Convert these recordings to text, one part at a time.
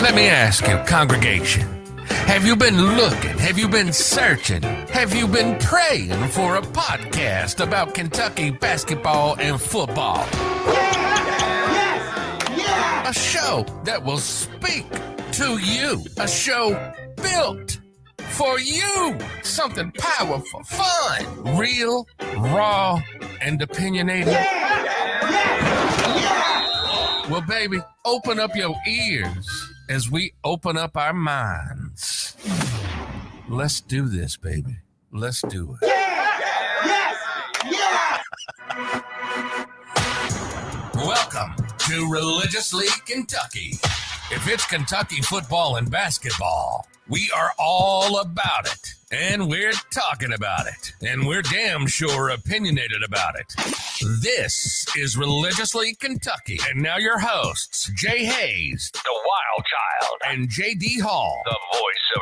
Let me ask you, congregation, have you been looking? Have you been searching? Have you been praying for a podcast about Kentucky basketball and football? A show that will speak to you. A show built for you. Something powerful, fun, real, raw, and opinionated. Well, baby, open up your ears as we open up our minds. Let's do this, baby. Let's do it. Welcome to Religiously Kentucky. If it's Kentucky football and basketball, we are all about it. And we're talking about it. And we're damn sure opinionated about it. This is Religiously Kentucky. And now your hosts, Jay Hayes, the Wild Child, and J.D. Hall, the voice of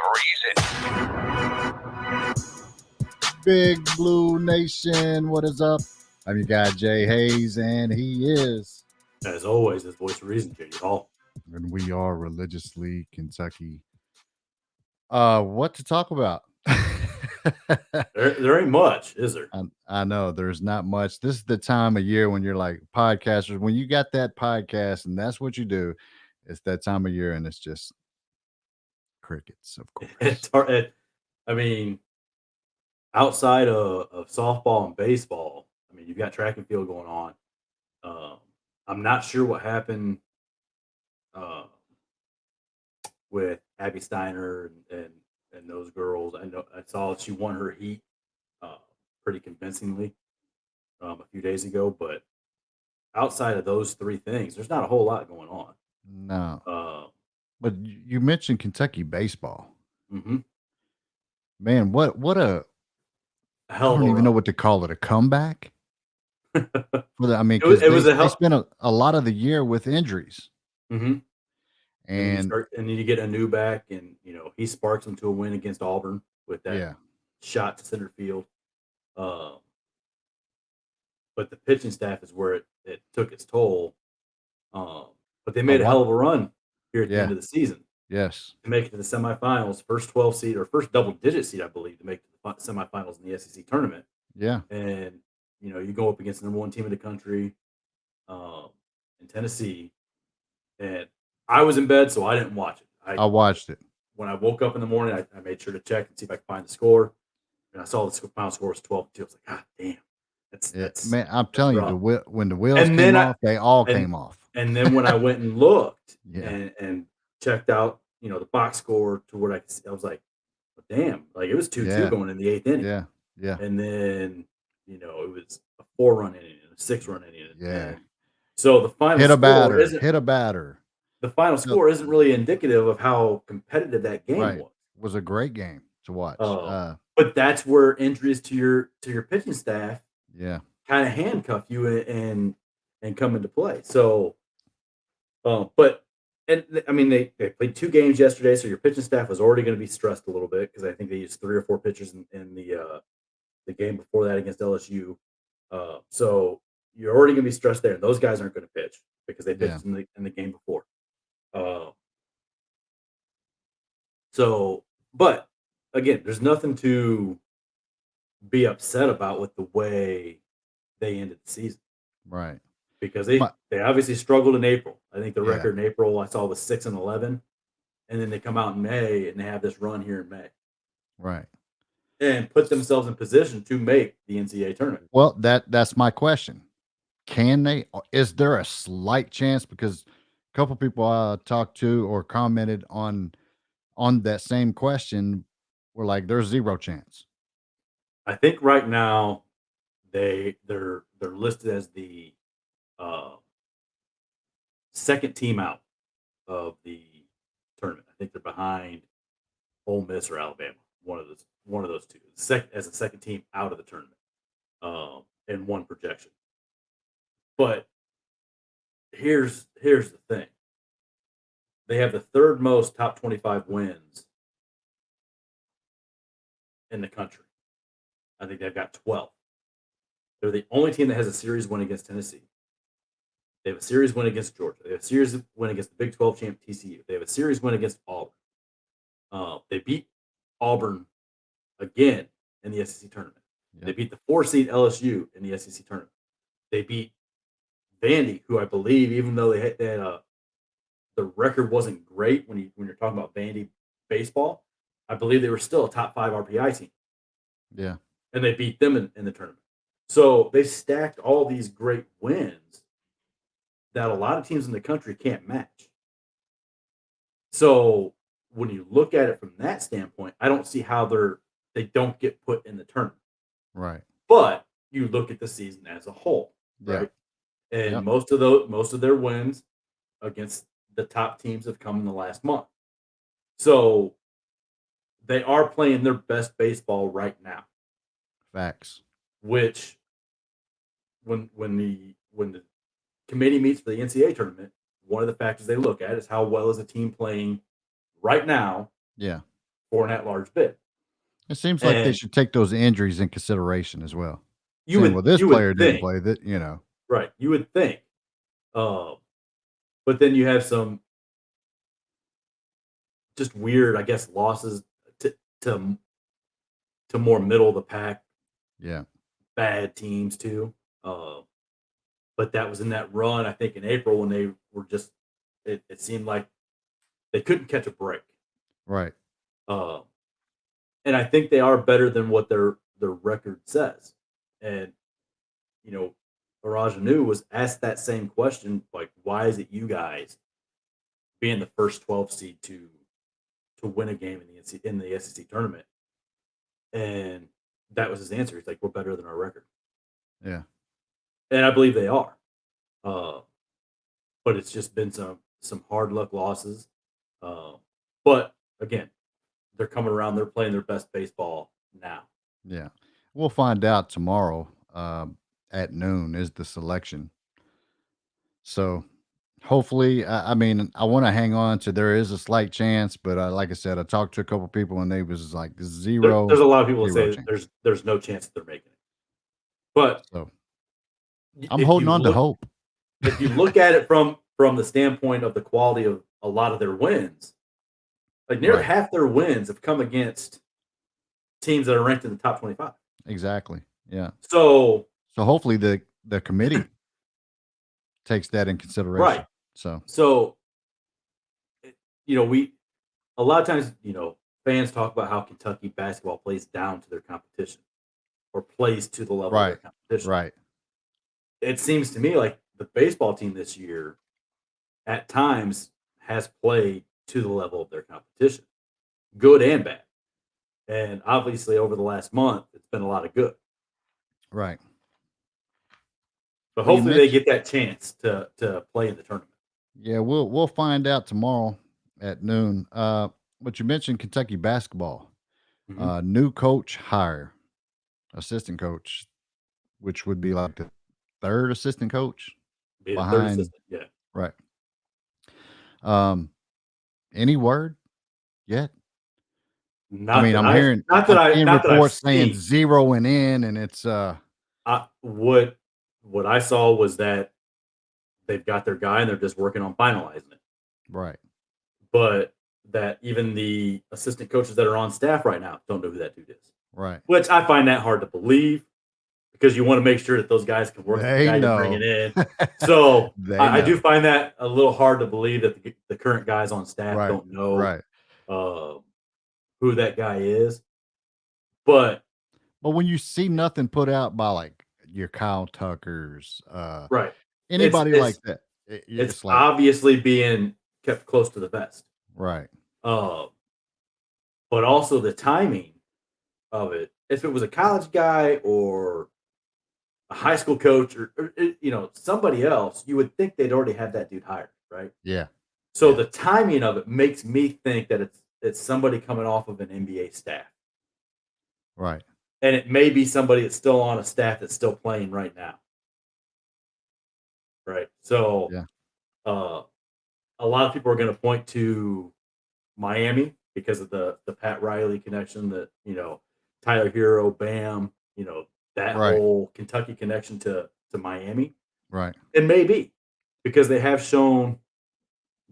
reason. Big Blue Nation, what is up? I'm your guy, Jay Hayes, and he is. As always, his voice of reason, J.D. Hall. And we are Religiously Kentucky. What to talk about? There ain't much, is there? I know there's not much. This is the time of year when you're like podcasters. When you got that podcast and that's what you do, it's that time of year and it's just crickets, of course. It's hard. I mean, outside of softball and baseball, I mean, you've got track and field going on. I'm not sure what happened with Abby Steiner and those girls. I know I saw she won her heat pretty convincingly a few days ago, but outside of those three things, there's not a whole lot going on. No. But you mentioned Kentucky baseball. Mm-hmm. Man, what a I don't even know what to call it. A comeback? I mean, they spent a lot of the year with injuries. Mm-hmm. And then you get Anu back, and he sparks them to a win against Auburn with that shot to center field. But the pitching staff is where it took its toll. But they made a hell of a run here at the end of the season. Yes, to make it to the semifinals, first 12 seed or first double-digit seed, I believe, to make the semifinals in the SEC tournament. Yeah, and you go up against the number one team in the country, in Tennessee, and I was in bed, so I didn't watch it. I watched it. When I woke up in the morning, I made sure to check and see if I could find the score. And I saw the final score was 12-2. I was like, God damn. That's man, I'm telling you, when the wheels came off, they all came off. And then when I went and looked and checked out, the box score to what I could see, I was like, well, damn, like it was 2-2 going in the eighth inning. Yeah. And then, it was a 4-run inning and a 6-run inning. Yeah. So the final hit a batter. The final score isn't really indicative of how competitive that game was. It was a great game to watch. But that's where injuries to your pitching staff kind of handcuff you and come into play. So, I mean, they played 2 games yesterday, so your pitching staff was already going to be stressed a little bit because I think they used 3 or 4 pitchers in the game before that against LSU. So you're already going to be stressed there. Those guys aren't going to pitch because they pitched in the game before. So, but again, there's nothing to be upset about with the way they ended the season. Right. Because they obviously struggled in April. I think the record in April I saw was 6-11, and then they come out in May and they have this run here in May. Right. And put themselves in position to make the NCAA tournament. Well, that's my question. Can they? Is there a slight chance? Because a couple people I talked to or commented on that same question were like, "There's 0 chance." I think right now they're listed as the second team out of the tournament. I think they're behind Ole Miss or Alabama. One of those two. As a second team out of the tournament, in one projection. But here's the thing. They have the third most top 25 wins in the country. I think they've got 12. They're the only team that has a series win against Tennessee. They have a series win against Georgia. They have a series win against the Big 12 champ TCU. They have a series win against Auburn. They beat Auburn again in the SEC tournament. Yep. They beat the 4-seed LSU in the SEC tournament. They beat Vandy, who I believe, even though they had the record wasn't great when you're talking about Vandy baseball, I believe they were still a top 5 RPI team. Yeah. And they beat them in the tournament. So they stacked all these great wins that a lot of teams in the country can't match. So when you look at it from that standpoint, I don't see how they don't get put in the tournament. Right. But you look at the season as a whole, Yeah. right? And Yep. most of their wins against the top teams have come in the last month. So they are playing their best baseball right now. Facts. Which when the committee meets for the NCAA tournament, one of the factors they look at is how well is a team playing right now Yeah. for an at-large bid. It seems like they And should take those injuries in consideration as well. you Saying, well, this you would player didn't think, play that, you know. right? You would think, but then you have some just weird, I guess, losses to more middle of the pack, Yeah. bad teams too. But that was in that run, I think, in April when they were just. It seemed like they couldn't catch a break. Right. And I think they are better than what their record says. And you know, Arajanu was asked that same question, like, why is it you guys being the first 12 seed to win a game in the SEC tournament? And that was his answer. He's like, we're better than our record. Yeah. And I believe they are. But it's just been some hard luck losses. But again, they're coming around. They're playing their best baseball now. Yeah. We'll find out tomorrow at noon is the selection. So hopefully, I mean, I want to hang on to there is a slight chance, but like I said, I talked to a couple people and they was like There's zero a lot of people that say chance. there's no chance that they're making it. But So I'm holding on to hope. If you look at it from the standpoint of the quality of a lot of their wins, like nearly Right. half their wins have come against teams that are ranked in the top 25. Exactly. Yeah. So hopefully the committee takes that in consideration. right. So a lot of times, fans talk about how Kentucky basketball plays down to their competition or plays to the level of their competition. Right. It seems to me like the baseball team this year at times has played to the level of their competition, good and bad. And obviously over the last month, it's been a lot of good. Right. But hopefully they get that chance to play in the tournament. Yeah, we'll find out tomorrow at noon. But you mentioned Kentucky basketball. Mm-hmm. New coach hire, assistant coach, which would be like the third assistant coach Be the behind. third assistant, yeah. Right. Any word yet? I'm hearing reports saying zeroing in, and it's what I saw was that they've got their guy and they're just working on finalizing it. Right. But that even the assistant coaches that are on staff right now don't know who that dude is. Right. Which I find that hard to believe because you want to make sure that those guys can work with the guy you're bringing in. So I do find that a little hard to believe that the current guys on staff don't know who that guy is. But when you see nothing put out by like your Kyle Tuckers, right, anybody like that, it's like, obviously being kept close to the vest. Right. But also the timing of it. If it was a college guy or a high school coach or somebody else, you would think they'd already have that dude hired, right? Yeah. So the timing of it makes me think that it's somebody coming off of an NBA staff. Right. And it may be somebody that's still on a staff that's still playing right now. Right. So a lot of people are going to point to Miami because of the Pat Riley connection, that Tyler Hero, Bam, that whole Kentucky connection to Miami. Right. And maybe. because they have shown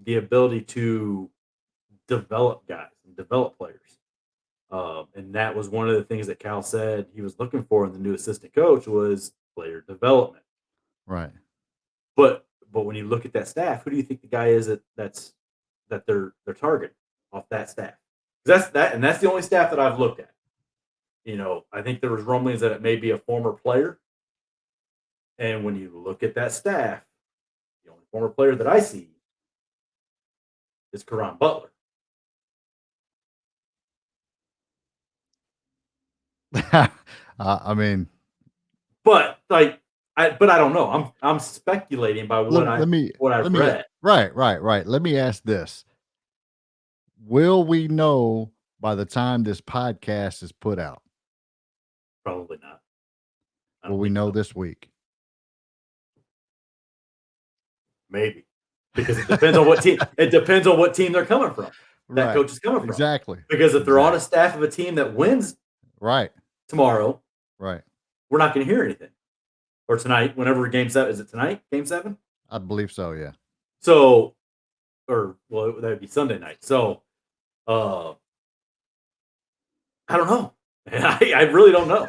the ability to develop guys and develop players. And that was one of the things that Cal said he was looking for in the new assistant coach was player development. Right. But when you look at that staff, who do you think the guy is that they're targeting off that staff? That's the only staff that I've looked at. I think there was rumblings that it may be a former player. And when you look at that staff, the only former player that I see is Caron Butler. I mean, but I don't know. I'm speculating by what I've read. Right. Let me ask this: will we know by the time this podcast is put out? Probably not. Will we know this week? Maybe, because it depends on what team. It depends on what team they're coming from. That coach is coming from. Exactly. Because if they're on a staff of a team that wins tomorrow, we're not going to hear anything. Or tonight, whenever Game 7 is it tonight? Game 7? I believe so. Yeah. So, that would be Sunday night. So, I don't know. I really don't know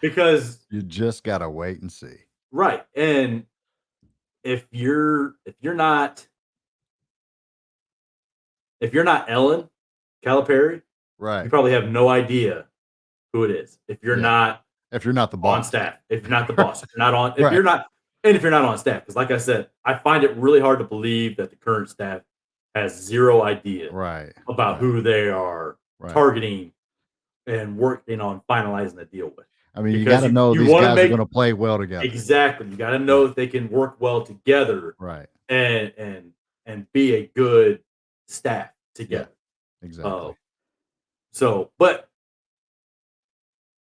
because you just gotta wait and see. Right, and if you're not Ellen Calipari, right, you probably have no idea who it is. If you're not the boss on staff, if you're not the boss, if you're not on, if you're not on staff, because like I said, I find it really hard to believe that the current staff has zero idea about who they are targeting and working on finalizing the deal with. I mean, you got to know these guys are going to play well together. Exactly. You got to know that they can work well together. Right. And be a good staff together. Yeah, exactly. But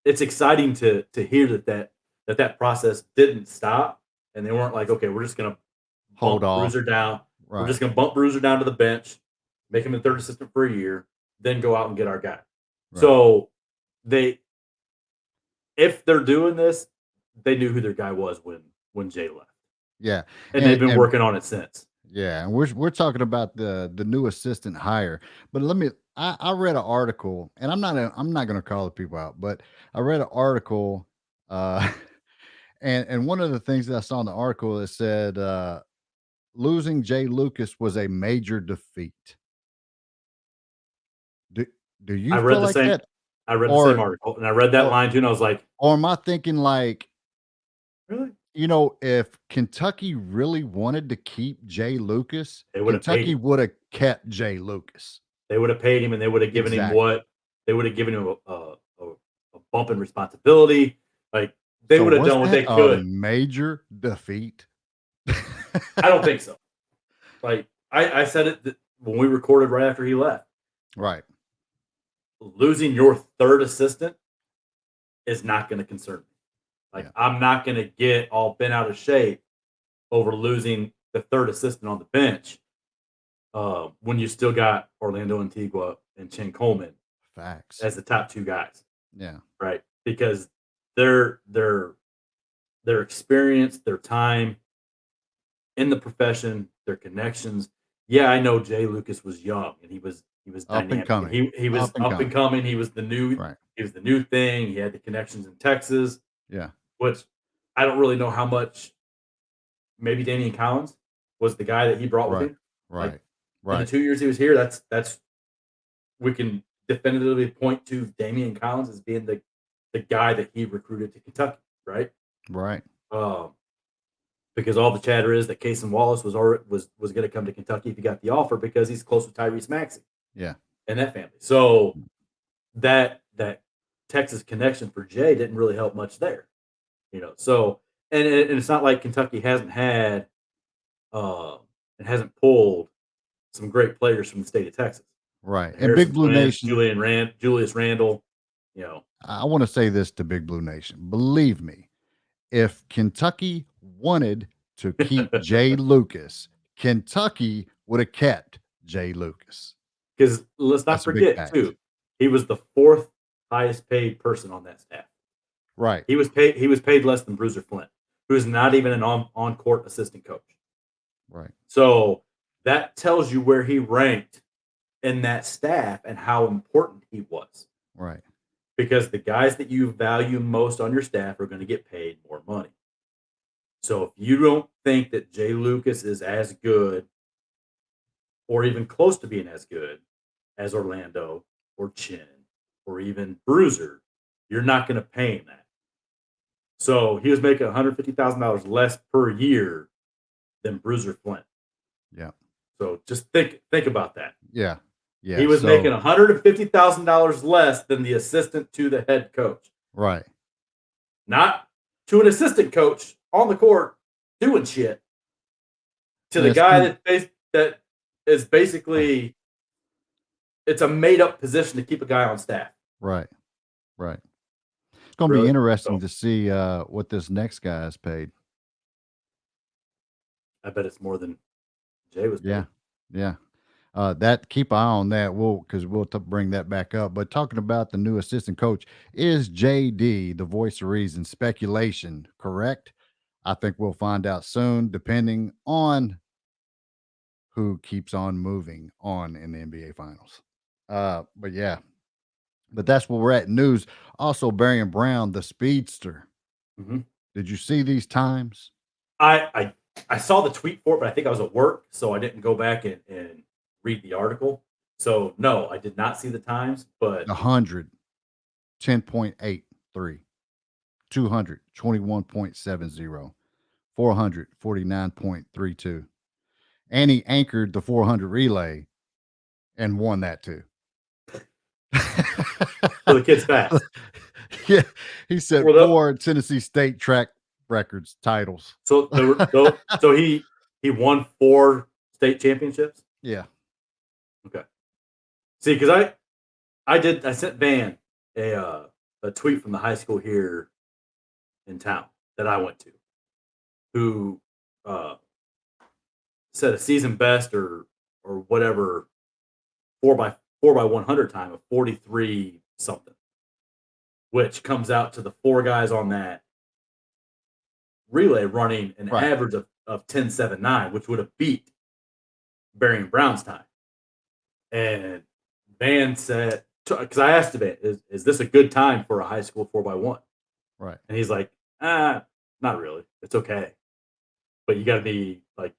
it's exciting to hear that process didn't stop and they weren't like, okay, we're just going to hold off Bruiser down. Right. We're just going to bump Bruiser down to the bench, make him a third assistant for a year, then go out and get our guy. Right. So if they're doing this, they knew who their guy was when Jay left. Yeah. And they've been working on it since. Yeah. And we're talking about the new assistant hire. But I read an article, and I'm not gonna call the people out, but I read an article, and one of the things that I saw in the article, it said losing Jay Lucas was a major defeat. Do you feel like that? I read the same article, and I read that line too, and I was like, or am I thinking like, really? If Kentucky really wanted to keep Jay Lucas, Kentucky would have kept Jay Lucas. They would have paid him, and they would have given him they would have given him a bump in responsibility. Like they would have done what they could. A major defeat. I don't think so. Like I said it when we recorded right after he left. Right. Losing your third assistant is not going to concern me. Like I'm not going to get all bent out of shape over losing the third assistant on the bench when you still got Orlando Antigua and Chen Coleman as the top two guys. Yeah. Right. Because their experience, their time in the profession, their connections. Yeah, I know Jay Lucas was young and he was dynamic. Up and coming. He was up and coming. He was the new he was the new thing. He had the connections in Texas. Yeah. Which I don't really know how much. Maybe Damian Collins was the guy that he brought with him. Right. In the 2 years he was here, that's we can definitively point to Damian Collins as being the guy that he recruited to Kentucky, right? Right. Because all the chatter is that Cason Wallace was going to come to Kentucky if he got the offer because he's close with Tyrese Maxey. Yeah. And that family. So that Texas connection for Jay didn't really help much there. So and it's not like Kentucky hasn't had and hasn't pulled some great players from the state of Texas. Right. And Big Blue Nation, Julius Randle, I want to say this to Big Blue Nation. Believe me, if Kentucky wanted to keep Jay Lucas, Kentucky would have kept Jay Lucas. Because let's not forget, too, he was the fourth highest paid person on that staff. Right. He was paid less than Bruiser Flint, who is not even an on-court assistant coach. Right. So that tells you where he ranked in that staff and how important he was. Right. Because the guys that you value most on your staff are going to get paid more money. So if you don't think that Jay Lucas is as good or even close to being as good as Orlando or Chin or even Bruiser, you're not going to pay him that. So he was making $150,000 less per year than Bruiser Flint. Yeah. So just think about that. Yeah. Yeah. He was making $150,000 less than the assistant to the head coach. Right. Not to an assistant coach on the court doing shit. To the guy that is basically, it's a made up position to keep a guy on staff. Right. Right. It's going to be interesting to see what this next guy is paid. I bet it's more than Jay was paid. Yeah. Yeah. That keep an eye on that. Because we'll bring that back up. But talking about the new assistant coach, is JD the voice of reason? Speculation, correct? I think we'll find out soon, depending on who keeps on moving on in the NBA Finals. But yeah, but that's where we're at. News also, Barian Brown, the speedster. Mm-hmm. Did you see these times? I saw the tweet for it, but I think I was at work, so I didn't go back and read the article. So no, I did not see the times, but 100, 10.83, 200, 21.70, 400, 49.32. And he anchored the 400 relay and won that too. So the kid's fast. Yeah, he set 4 Tennessee State track records titles. So so he won 4 state championships. Yeah. Okay. See, because I sent Van a tweet from the high school here in town that I went to, who said a season best or whatever 4x100 time of 43 something, which comes out to the 4 guys on that relay running an average of 10.79, which would have beat Barian Brown's time. And Van said, because I asked him, is this a good time for a high school 4x1? Right. And he's like, not really. It's okay. But you got to be like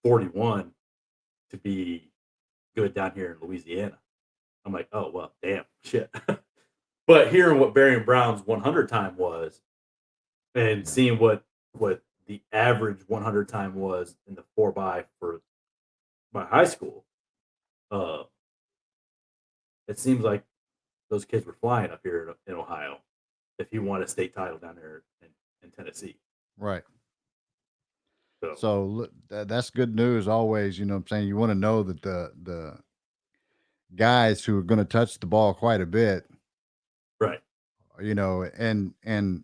41 to be good down here in Louisiana. I'm like, oh, well, damn, shit. But hearing what Barian Brown's 100 time was and seeing what the average 100 time was in the 4x for my high school, it seems like those kids were flying up here in Ohio if he won a state title down there in Tennessee. Right. So that's good news always. You know what I'm saying? You want to know that the guys who are going to touch the ball quite a bit. Right. You know, and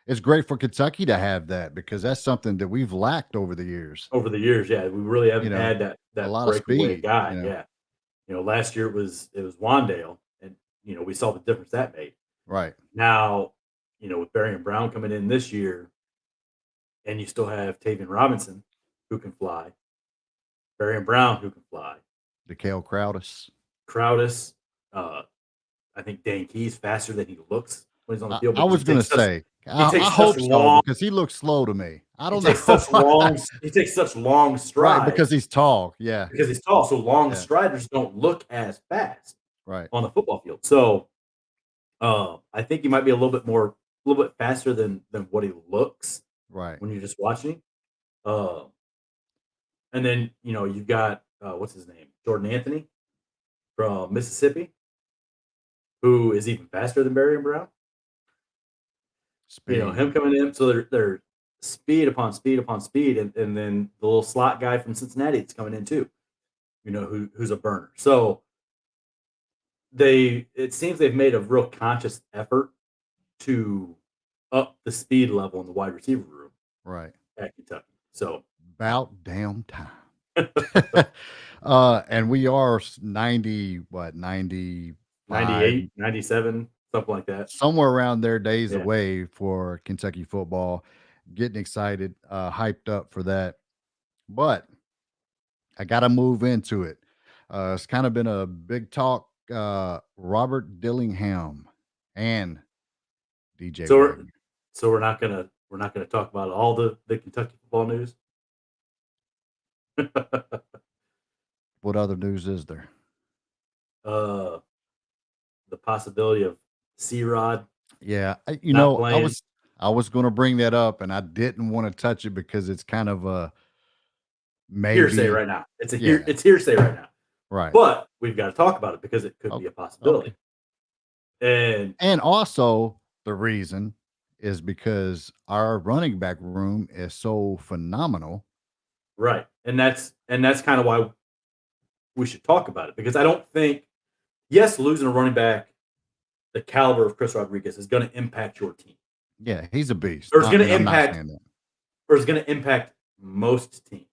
it's great for Kentucky to have that because that's something that we've lacked over the years. Yeah. We really haven't had that a lot breakaway of speed, guy. Yeah. You know, last year it was Wandale, and you know, we saw the difference that made. Right. Now, you know, with Barian Brown coming in this year, and you still have Tavian Robinson who can fly, Barian Brown who can fly, DeKale Crowdis, I think Dan Key's faster than he looks when he's on the field. I was going to say, I hope so because he looks slow to me. I don't know. He takes such long strides. Right, because he's tall. Yeah. Because he's tall. So long striders don't look as fast on the football field. So I think he might be a little bit faster than what he looks when you're just watching. And then, you know, you've got, what's his name? Jordan Anthony from Mississippi, who is even faster than Barian Brown. Speed. You know, him coming in. So they're speed upon speed upon speed. And then the little slot guy from Cincinnati that's coming in too, you know, who's a burner. So it seems they've made a real conscious effort to up the speed level in the wide receiver room. Right. At Kentucky. So about damn time. And we are 90, 98, 97, something like that. Somewhere around there, days away for Kentucky football. Getting excited, hyped up for that. But I got to move into it. It's kind of been a big talk. Robert Dillingham and DJ So we're Wagner. so we're not gonna talk about all the Kentucky football news. What other news is there? uh, the possibility of CRod Yeah, not playing. I was going to bring that up, and I didn't want to touch it because it's kind of a Hearsay maybe. right now. Yeah, It's hearsay right now. right. But we've got to talk about it because it could be a Okay. possibility. And And also, the reason is because our running back room is so phenomenal. right. And that's kind of why we should talk about it, because I don't think, yes, losing a running back the caliber of Chris Rodriguez is going to impact your team. Yeah, he's a beast. Or it's going And to I'm not impact saying that. or it's going to impact most teams.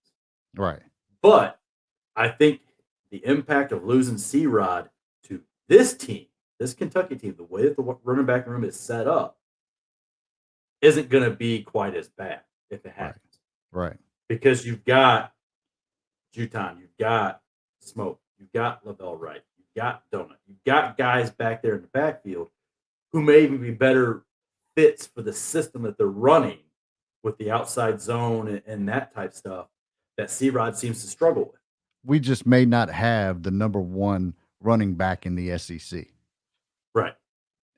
Right. But I think the impact of losing C-Rod to this team, this Kentucky team, the way that the running back room is set up, isn't going to be quite as bad if it happens. Right. Because you've got Juton, you've got Smoke, you've got Lavelle Wright, you've got Donut, you've got guys back there in the backfield who may even be better fits for the system that they're running with the outside zone and that type stuff that C-Rod seems to struggle with. We just may not have the number one running back in the SEC Right.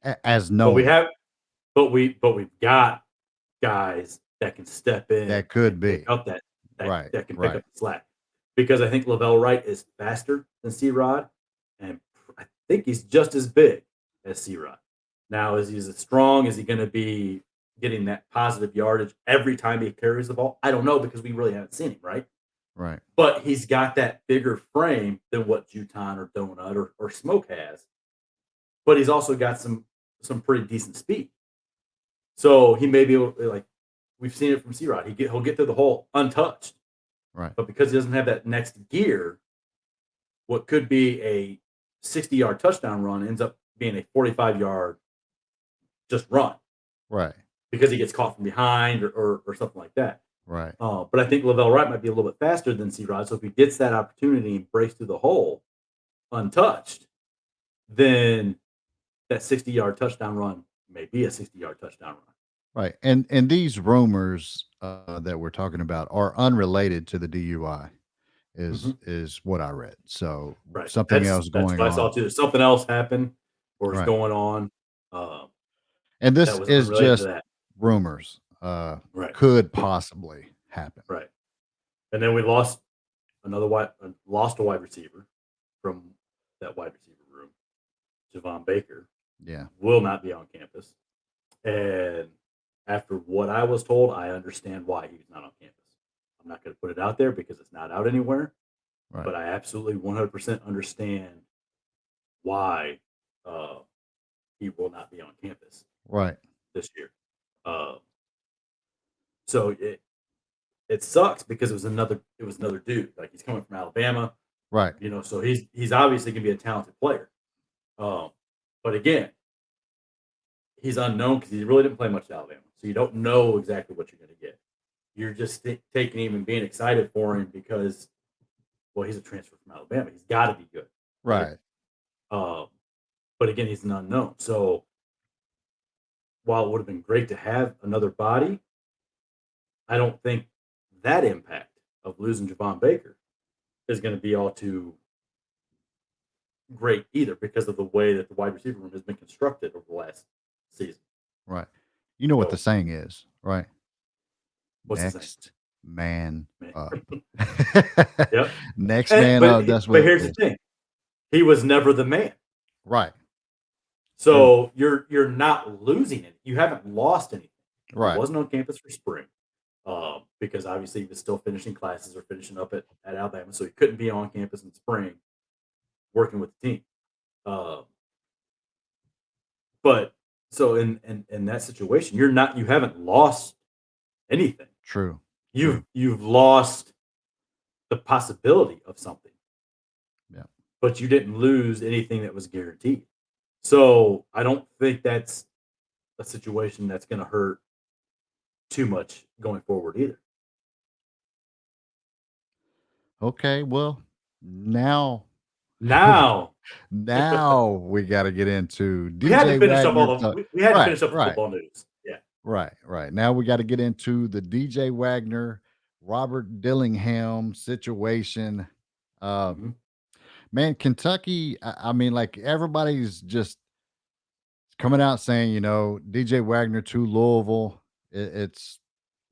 as But we known. have we've got guys that can step in That could and be. pick up that Right. that can pick Right. up the slack. Because I think Lavelle Wright is faster than C-Rod, and I think he's just as big as C-Rod. Now, is he as strong? Is he going to be getting that positive yardage every time he carries the ball? I don't know, because we really haven't seen him, right? Right. But he's got that bigger frame than what Juton or Donut or Smoke has. But he's also got some pretty decent speed. So he may be able to, like we've seen it from C-Rod. He'll get through the hole untouched. Right. But because he doesn't have that next gear, what could be a 60-yard touchdown run ends up being a 45-yard just run Right. because he gets caught from behind or something like that. Right. But I think Lavelle Wright might be a little bit faster than C-Rod. So if he gets that opportunity and breaks through the hole untouched, then that 60-yard touchdown run may be a 60-yard touchdown run. Right. And these rumors that we're talking about are unrelated to the DUI. Is what I read. So Right. something That's else that's going what I saw on. too. Something else happened or is Right. going on And that this was is unrelated to just that. rumors. Right. Could possibly happen. Right. And then we lost a wide receiver from that wide receiver room. Javon Baker Yeah. will not be on campus. And after what I was told, I understand why he's not on campus. I'm not going to put it out there because it's not out anywhere, Right. but I absolutely 100% understand why he will not be on campus Right. this year. So it sucks because it was another dude. Like, he's coming from Alabama, Right. so he's obviously going to be a talented player. But again, he's unknown because he really didn't play much at Alabama. So you don't know exactly what you're going to get. You're just taking him and being excited for him because, well, he's a transfer from Alabama. He's got to be good. Right. But again, he's an unknown. So while it would have been great to have another body, I don't think that impact of losing Javon Baker is going to be all too great either, because of the way that the wide receiver room has been constructed over the last season. Right. You know what So, the saying is, right? what's the saying? Next man Man. up. Yep. Next man up. That's what But it here's is. the thing: he was never the man. Right. So you're not losing it. You haven't lost anything. Right. He wasn't on campus for spring, because obviously he was still finishing classes or finishing up at Alabama, so he couldn't be on campus in spring working with the team. But so in that situation, you haven't lost anything. True. You've lost the possibility of something. Yeah. But you didn't lose anything that was guaranteed. So I don't think that's a situation that's going to hurt too much going forward either. Okay, well, now Now now we got to get into we had to DJ finish up all Wagner. we had to Right, finish up the right, football news. Yeah. right. Now we got to get into the DJ Wagner, Robert Dillingham situation. Uh, Mhm. man, Kentucky. I mean, like everybody's just coming out saying, DJ Wagner to Louisville. It's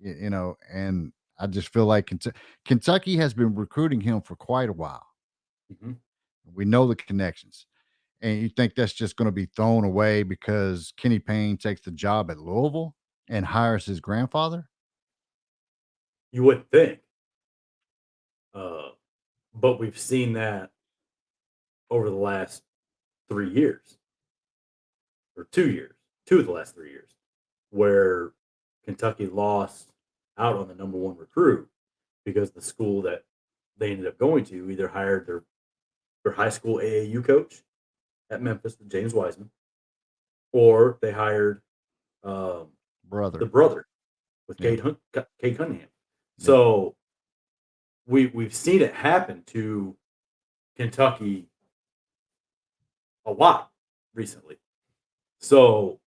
and I just feel like Kentucky has been recruiting him for quite a while. Mhm. We know the connections. And you think that's just going to be thrown away because Kenny Payne takes the job at Louisville and hires his grandfather? You wouldn't think. Uh, but we've seen that over the last 3 years or 2 years, 2 of the last 3 years, where Kentucky lost out on the number 1 recruit because the school that they ended up going to either hired their high school AAU coach at Memphis, James Wiseman, or they hired the Brother. brother with Yeah. Cade Cunningham. Yep. So we've seen it happen to Kentucky a lot recently. So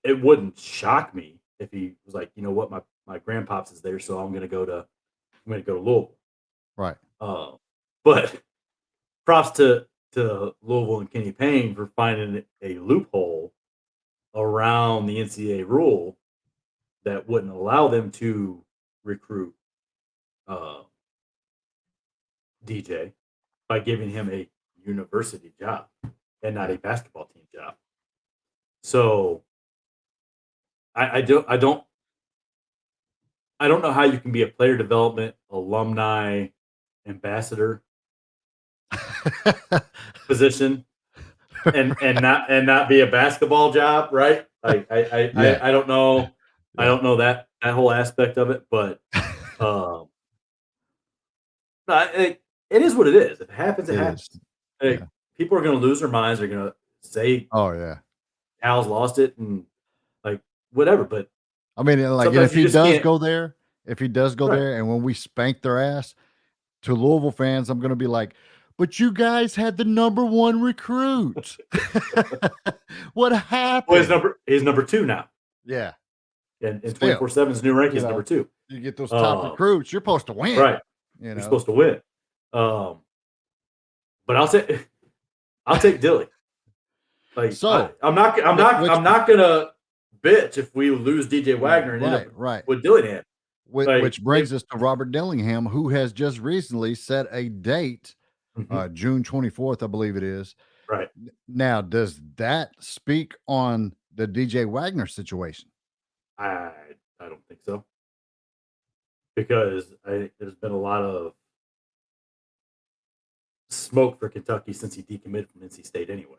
it wouldn't shock me if he was like, you know what, my grandpops is there, so I'm gonna go to Louisville. Right. But props to Louisville and Kenny Payne for finding a loophole around the NCAA rule that wouldn't allow them to recruit uh, DJ by giving him a university job and not Yeah. a basketball team job. So I don't know how you can be a player development alumni ambassador position and not be a basketball job, right? Like Yeah. I don't know. I Yeah. don't know that whole aspect of it, but um, no, it is what it is. If it happens, it It is. happens. Yeah. Like, people are going to lose their minds. They're going to say Oh, yeah. Al's lost it and like whatever. But I mean, and like, and sometimes if you he just does can't. go there, Right. and when we spank their ass to Louisville fans, I'm going to be like, but you guys had the number 1 recruit. What Well, happened? he's number 2 now, Yeah. and Still, 24/7's new rank you is number know, 2. you get those top Um, recruits, you're supposed to win, right. you You're know. supposed to win. Um, but I'll take Dilly. Like So, I'm not gonna bitch if we lose DJ Wagner and end up right. with Dillingham. Like Which if brings us to Robert Dillingham, who has just recently set a date, Mhm. June 24th, I believe it is. Right. Now, does that speak on the DJ Wagner situation? I I don't think so because there's been a lot of smoke for Kentucky since he decommitted from NC State anyway.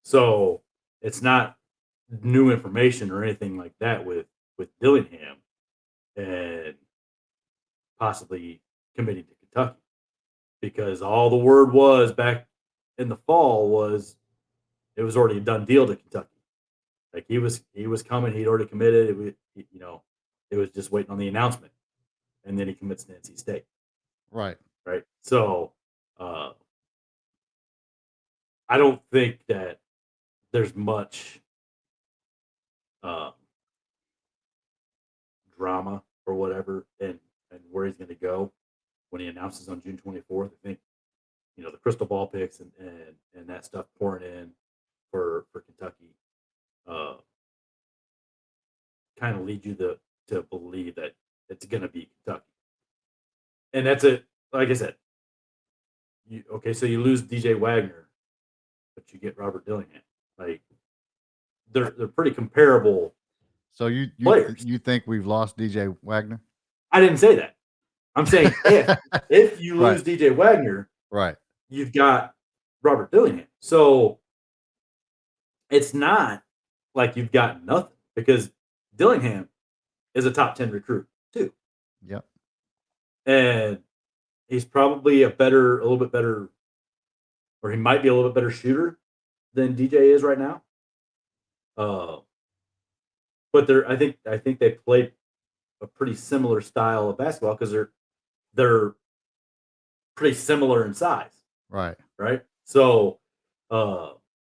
So it's not new information or anything like that with Dillingham and possibly committing to Kentucky because all the word was back in the fall was it was already a done deal to Kentucky. Like he was coming, he'd already committed. It was just waiting on the announcement, and then he commits to NC State, Right. right? So uh, I don't think that there's much uh, drama or whatever, and where he's going to go when he announces on June 24th. I think the crystal ball picks and that stuff pouring in for Kentucky kind of lead you to believe that it's going to be Kentucky, and that's it. Like I said, so you lose DJ Wagner, but you get Robert Dillingham. Like they're pretty comparable So players. you think we've lost DJ Wagner? I didn't say that. I'm saying if you Right. lose DJ Wagner, Right. you've got Robert Dillingham. So it's not like you've got nothing because Dillingham is a top 10 recruit too. Yep. And he's probably a little bit better, or he might be a little bit better shooter than DJ is right now. But I think they play a pretty similar style of basketball because they're pretty similar in size, Right. right? So I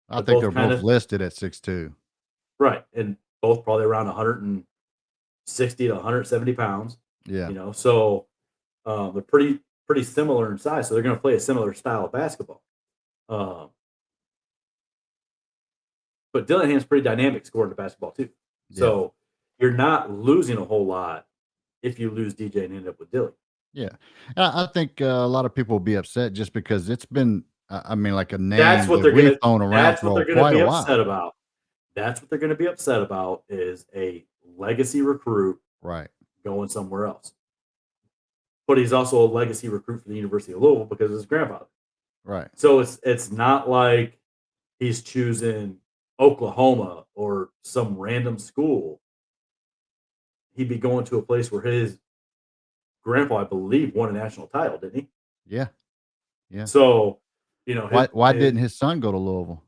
they're think both they're kind both of listed at 6'2". right, and both probably around 160 to 170 pounds. Yeah. So they're pretty similar in size. So they're going to play a similar style of basketball. But Dillingham's pretty dynamic scoring the basketball too. So you're not losing a whole lot if you lose DJ and end up with Dilly. Yeah. I think a lot of people will be upset just because it's been, I mean, like a That's name what that they're we've gonna. thrown around That's what for they're gonna quite be a upset while. about. That's what they're gonna be upset about is a legacy recruit Right. going somewhere else. But he's also a legacy recruit for the University of Louisville because of his grandfather. Right. So it's not like he's choosing Oklahoma or some random school. He'd be going to a place where his grandpa, I believe, won a national title, didn't he? Yeah. Yeah. So, Why didn't his son go to Louisville?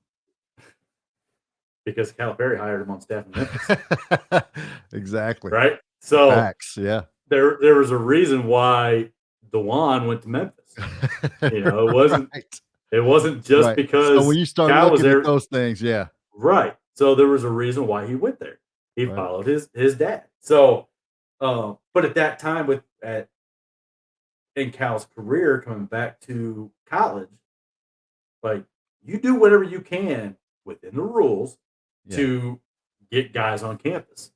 because Calipari hired him on staff in Memphis, Exactly. right? So Facts. Yeah. there was a reason why Dewan went to Memphis. Right. It wasn't just Right. because So when you start Cal was looking at there, those things, yeah. right? So there was a reason why he went there. He Right. followed his dad. So, but at that time, in Cal's career, coming back to college, like you do whatever you can within the rules Yeah. to get guys on campus.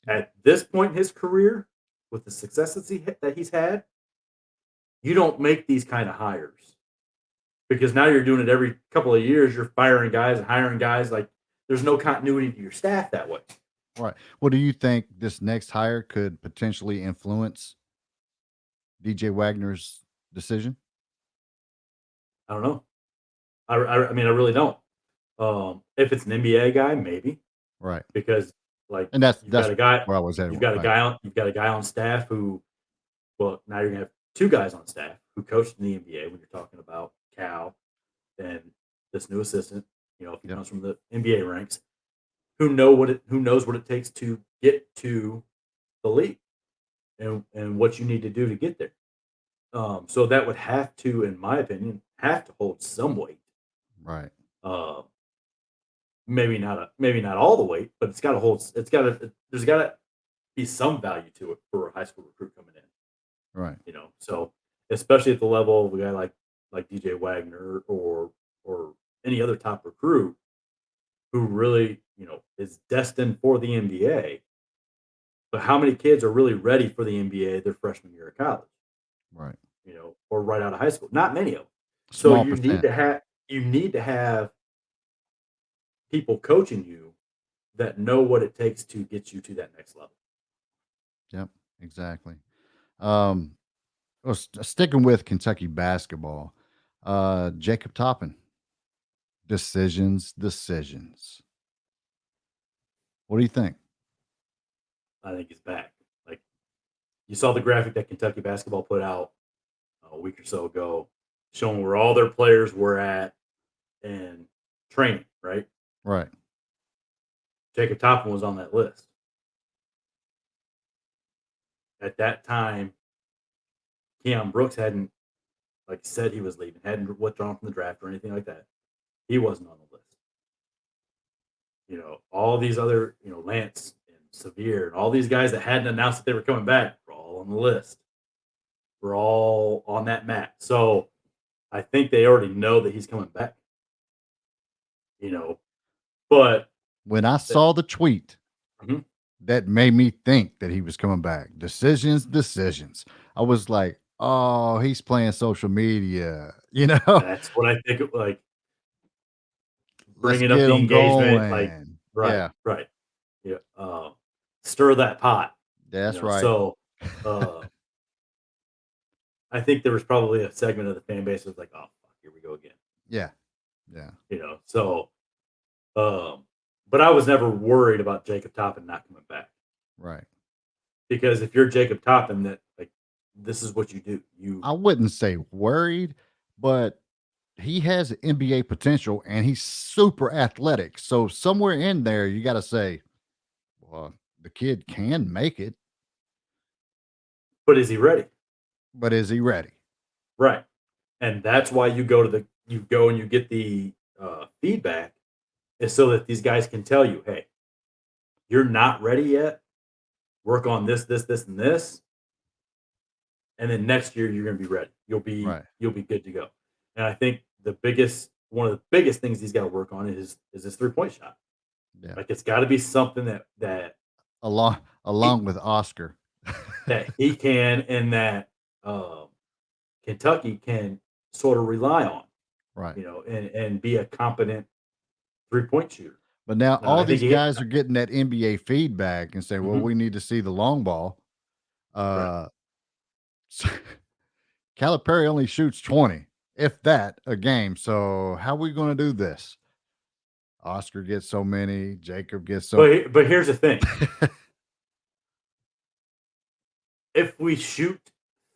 At this point in his career, with the successes that he's had, you don't make these kind of hires because now you're doing it every couple of years. You're firing guys and hiring guys. Like there's no continuity to your staff that way. Right. Well, do you think this next hire could potentially influence DJ Wagner's decision? I don't know. I mean, I really don't. If it's an NBA guy, maybe Right. because like And that's you've got a guy, where I was heading you've with. got a Right. you've got a guy on staff who, well, now you're gonna have two guys on staff who coached in the NBA when you're talking about Cal and this new assistant. If he Yep. comes from the NBA ranks, who knows what it takes to get to the league and what you need to do to get there. So that would have to, in my opinion, have to hold some weight. Right. Maybe not all the weight, but it's got to hold. There's got to be some value to it for a high school recruit coming in. Right. So especially at the level of a guy like DJ Wagner or any other top recruit who really is destined for the NBA. But how many kids are really ready for the NBA their freshman year of college? Right. Or right out of high school? Not many of them. Small So you percent. need to have people coaching you that know what it takes to get you to that next level. Yep. Exactly. Well, sticking with Kentucky basketball, Jacob Toppin. Decisions. What do you think? I think he's back. Like you saw the graphic that Kentucky basketball put out a week or so ago, showing where all their players were at and training. Right. Right. Jacob Toppin was on that list. At that time, Keon Brooks hadn't, like said he was leaving, hadn't withdrawn from the draft or anything like that. He wasn't on the list. All these other, Lance and Severe and all these guys that hadn't announced that they were coming back were all on the list. We're all on that map. So I think they already know that he's coming back. But when I saw the tweet, Mhm. that made me think that he was coming back. Decisions. I was like, oh, he's playing social media. That's what I think. Like Let's bringing up get the them engagement, like going. right, Yeah, right, yeah. Stir that pot. that's right. So, I think there was probably a segment of the fan base that was like, "Oh, fuck, here we go again." Yeah. So, but I was never worried about Jacob Toppin not coming back. Right. Because if you're Jacob Toppin, that like this is what you do. I wouldn't say worried, but he has NBA potential and he's super athletic. So somewhere in there, you got to say, well, the kid can make it. But is he ready? But is he ready? Right. And that's why you go and you get the feedback, is so that these guys can tell you, hey, you're not ready yet. Work on this, this, this, and this. And then next year you're going to be ready. You'll be good to go. And I think one of the biggest things he's got to work on is his 3-point shot. Yeah. Like, it's got to be something that along with Oscar that he can, and that Kentucky can sort of rely on, right. and be a competent 3-point shooter. But now I all think these guys are getting that NBA feedback and say, well, Mhm. we need to see the long ball. Right. Calipari only shoots 20, if that, a game. So how are we going to do this? Oscar gets so many. Jacob gets so. But here's the thing: if we shoot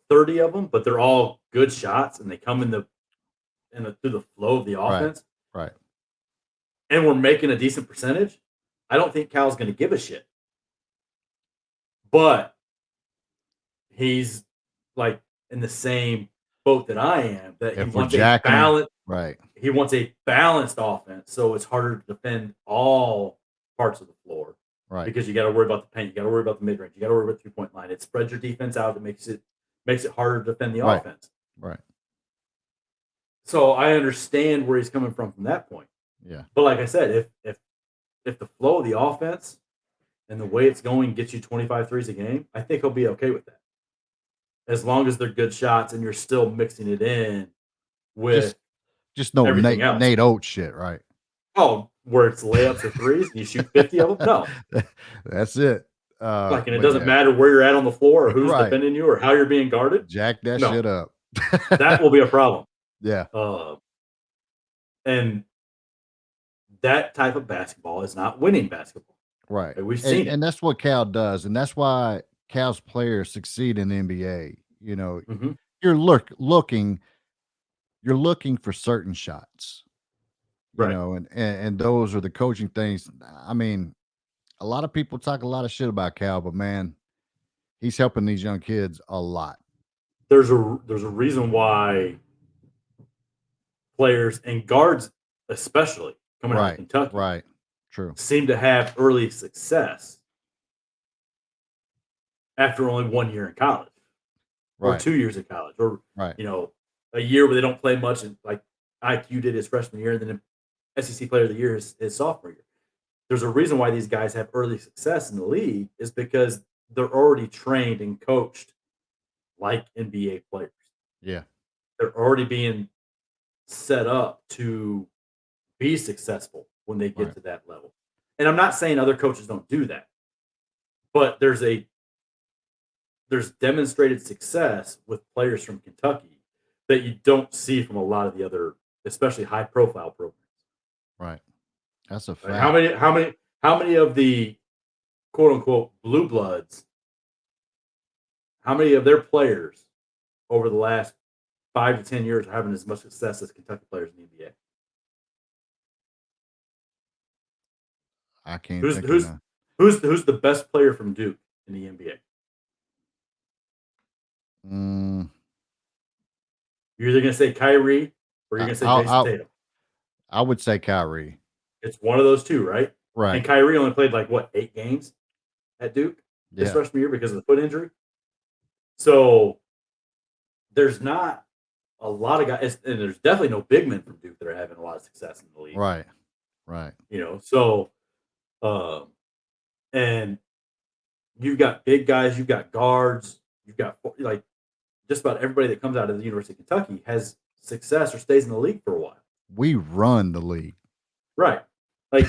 30 of them, but they're all good shots and they come through the flow of the offense, Right. and we're making a decent percentage, I don't think Cal's going to give a shit. But he's like in the same boat that I am, that he If we're wants a jacking 'em, balance. right. He wants a balanced offense, so it's harder to defend all parts of the floor. Right. Because you got to worry about the paint, you got to worry about the mid range, you got to worry about the 3-point line. It spreads your defense out. It makes it harder to defend the Right. offense. Right. So I understand where he's coming from that point. Yeah. But like I said, if the flow of the offense and the way it's going gets you 25 threes a game, I think he'll be okay with that. As long as they're good shots and you're still mixing it in with just no everything else. Nate Oates shit, right? Oh, where it's layups or threes and you shoot 50 of them? No. That's it. And it doesn't matter where you're at on the floor or who's defending you or how you're being guarded. Jack that shit up. That will be a problem. Yeah. And that type of basketball is not winning basketball. Right. We've seen it. And that's what Cal does. And that's why Cal's players succeed in the NBA. Mm-hmm. You're looking for certain shots. Right. And those are the coaching things. I mean, a lot of people talk a lot of shit about Cal, but man, he's helping these young kids a lot. There's a reason why players and guards, especially coming out of Kentucky, right, true, seem to have early success after only 1 year in college, or 2 years in college, or a year where they don't play much, and like IQ did his freshman year, and then SEC Player of the Year his sophomore year. There's a reason why these guys have early success in the league, is because they're already trained and coached like NBA players. Yeah. They're already being set up to be successful when they get to that level. And I'm not saying other coaches don't do that, but there's demonstrated success with players from Kentucky that you don't see from a lot of the other, especially high profile programs. Right. That's a fact. How many of the quote unquote blue bloods, how many of their players over the last 5 to 10 years are having as much success as Kentucky players in the NBA? I can't think of that. Who's the best player from Duke in the NBA? You're either going to say Kyrie or you're going to say Jason Tatum. I would say Kyrie. It's one of those two, right? Right. And Kyrie only played 8 games at Duke his freshman year because of the foot injury. So there's not a lot of guys, and there's definitely no big men from Duke that are having a lot of success in the league. Right. So and you've got big guys, you've got guards, you've got just about everybody that comes out of the University of Kentucky has success or stays in the league for a while. We run the league. Right.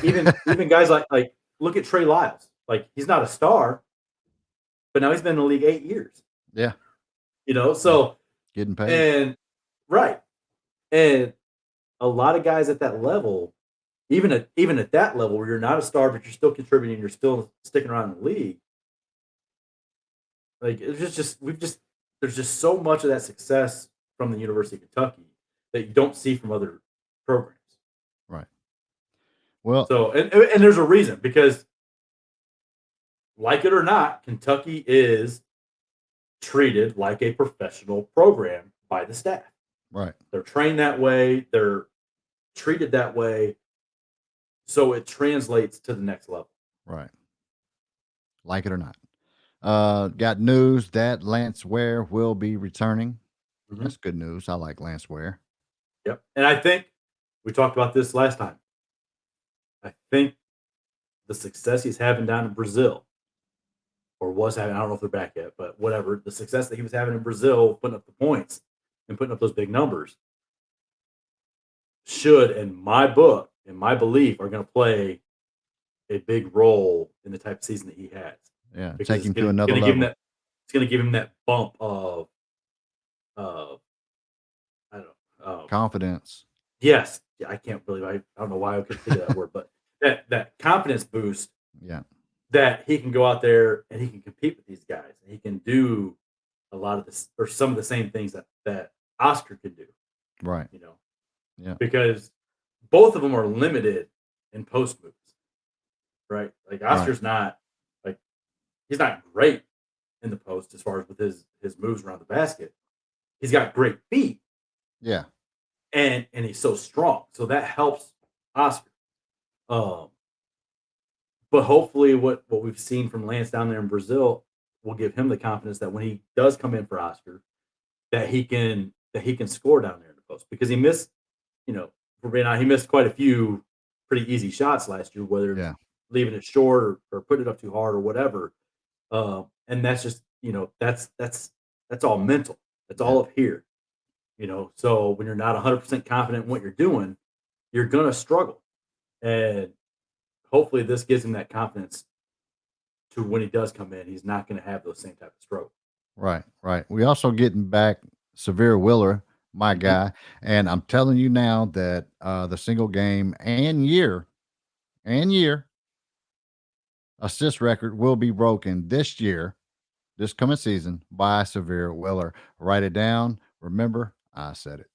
Even guys like look at Trey Lyles. He's not a star, but now he's been in the league 8 years. Yeah. So getting paid. And a lot of guys at that level, even at that level where you're not a star, but you're still contributing, you're still sticking around in the league. There's just so much of that success from the University of Kentucky that you don't see from other programs. Right. Well, so and there's a reason, because like it or not, Kentucky is treated like a professional program by the staff. Right. They're trained that way. They're treated that way. So it translates to the next level. Right. Like it or not. Got news that Lance Ware will be returning. Mhm. That's good news. I like Lance Ware. Yep. And I think we talked about this last time. I think the success he's having down in Brazil, or was having, I don't know if they're back yet, but whatever, the success that he was having in Brazil, putting up the points and putting up those big numbers, should, in my book, in my belief, are going to play a big role in the type of season that he has. Yeah. Because Take him to another give him level. it's going to give him that bump of I don't know. Confidence. Yes, yeah, I can't believe I don't know why I couldn't think of that word, but that confidence boost Yeah. that he can go out there and he can compete with these guys. And he can do a lot of this or some of the same things that Oscar could do. Right. You know, Yeah. because both of them are limited in post moves, right? Like Oscar's not like he's not great in the post as far as with his moves around the basket. He's got great feet. Yeah. And he's so strong, so that helps Oscar. But hopefully, what we've seen from Lance down there in Brazil will give him the confidence that when he does come in for Oscar, that he can score down there in the post because he missed, for being honest, he missed quite a few pretty easy shots last year, whether it's leaving it short or putting it up too hard or whatever. And that's just that's all mental. That's all up here. So when you're not 100% confident in what you're doing, you're going to struggle. And hopefully this gives him that confidence to when he does come in, he's not going to have those same type of struggles. Right. Right. We also getting back Severe Willer, my guy. And I'm telling you now that the single game and year assist record will be broken this year, this coming season by Severe Willer. Write it down. Remember, I said it.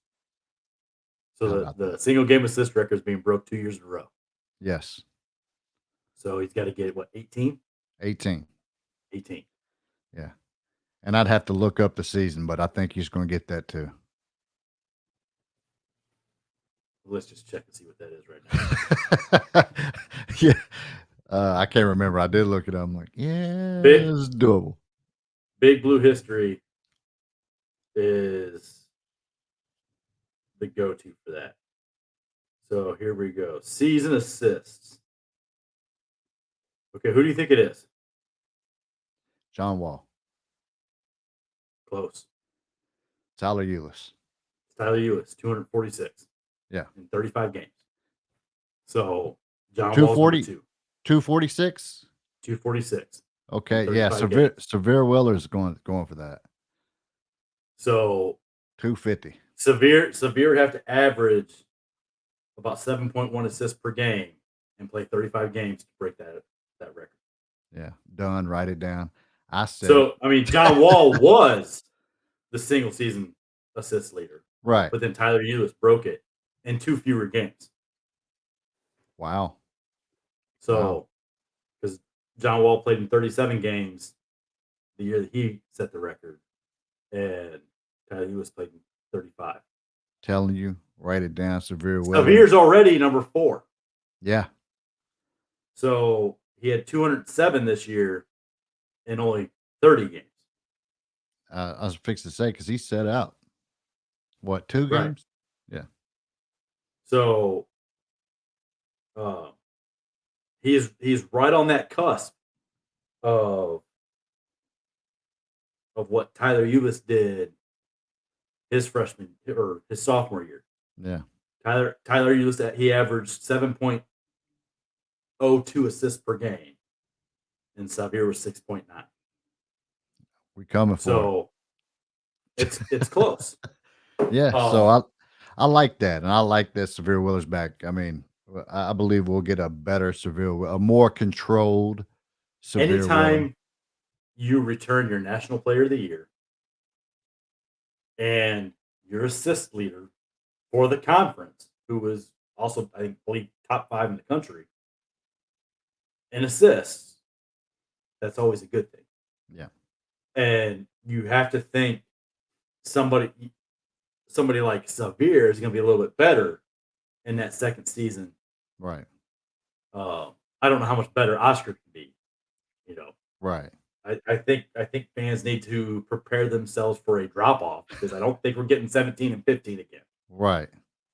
So the single game assist record is being broke 2 years in a row. Yes. So he's got to get what, 18? 18. 18. Yeah. And I'd have to look up the season, but I think he's going to get that too. Let's just check and see what that is right now. Yeah. I can't remember. I did look it up. I'm like, yeah, it's doable. Big Blue history is the go-to for that. So here we go. Season assists. Okay, who do you think it is? John Wall. Close. Tyler Ulis. Tyler Ulis, 246. Yeah. In 35 games. So John Wall's number 2. 246? 246. Okay, yeah. Severe Willer's going for that. So 250. Severe would have to average about 7.1 assists per game and play 35 games to break that record. Yeah, done. Write it down. I said so. I mean, John Wall was the single season assist leader, right? But then Tyler Ulis broke it in 2 fewer games. Wow. So, because John Wall played in 37 games the year that he set the record, and Tyler Ulis played in 35. Telling you, write it down. Severe Willer. Severe's already number 4. Yeah. So he had 207 this year in only 30 games. I was fixed to say because he set out. What, 2 games? Yeah. So he's right on that cusp of what Tyler Ulis did his freshman or his sophomore year. Yeah. Tyler Ulis, that he averaged 7.02 assists per game, and Xavier was 6.9. We coming for it. It's close. Yeah. So I like that, and I like that Severe Willer's back. I mean, I believe we'll get a better a more controlled Severe Anytime Willer. You return your National Player of the Year and your assist leader for the conference, who was also, I believe, top 5 in the country in assists, that's always a good thing. Yeah. And you have to think somebody like Xavier is going to be a little bit better in that second season. Right. I don't know how much better Oscar can be. You know, Right. I think fans need to prepare themselves for a drop off because I don't think we're getting 17 and 15 again. Right.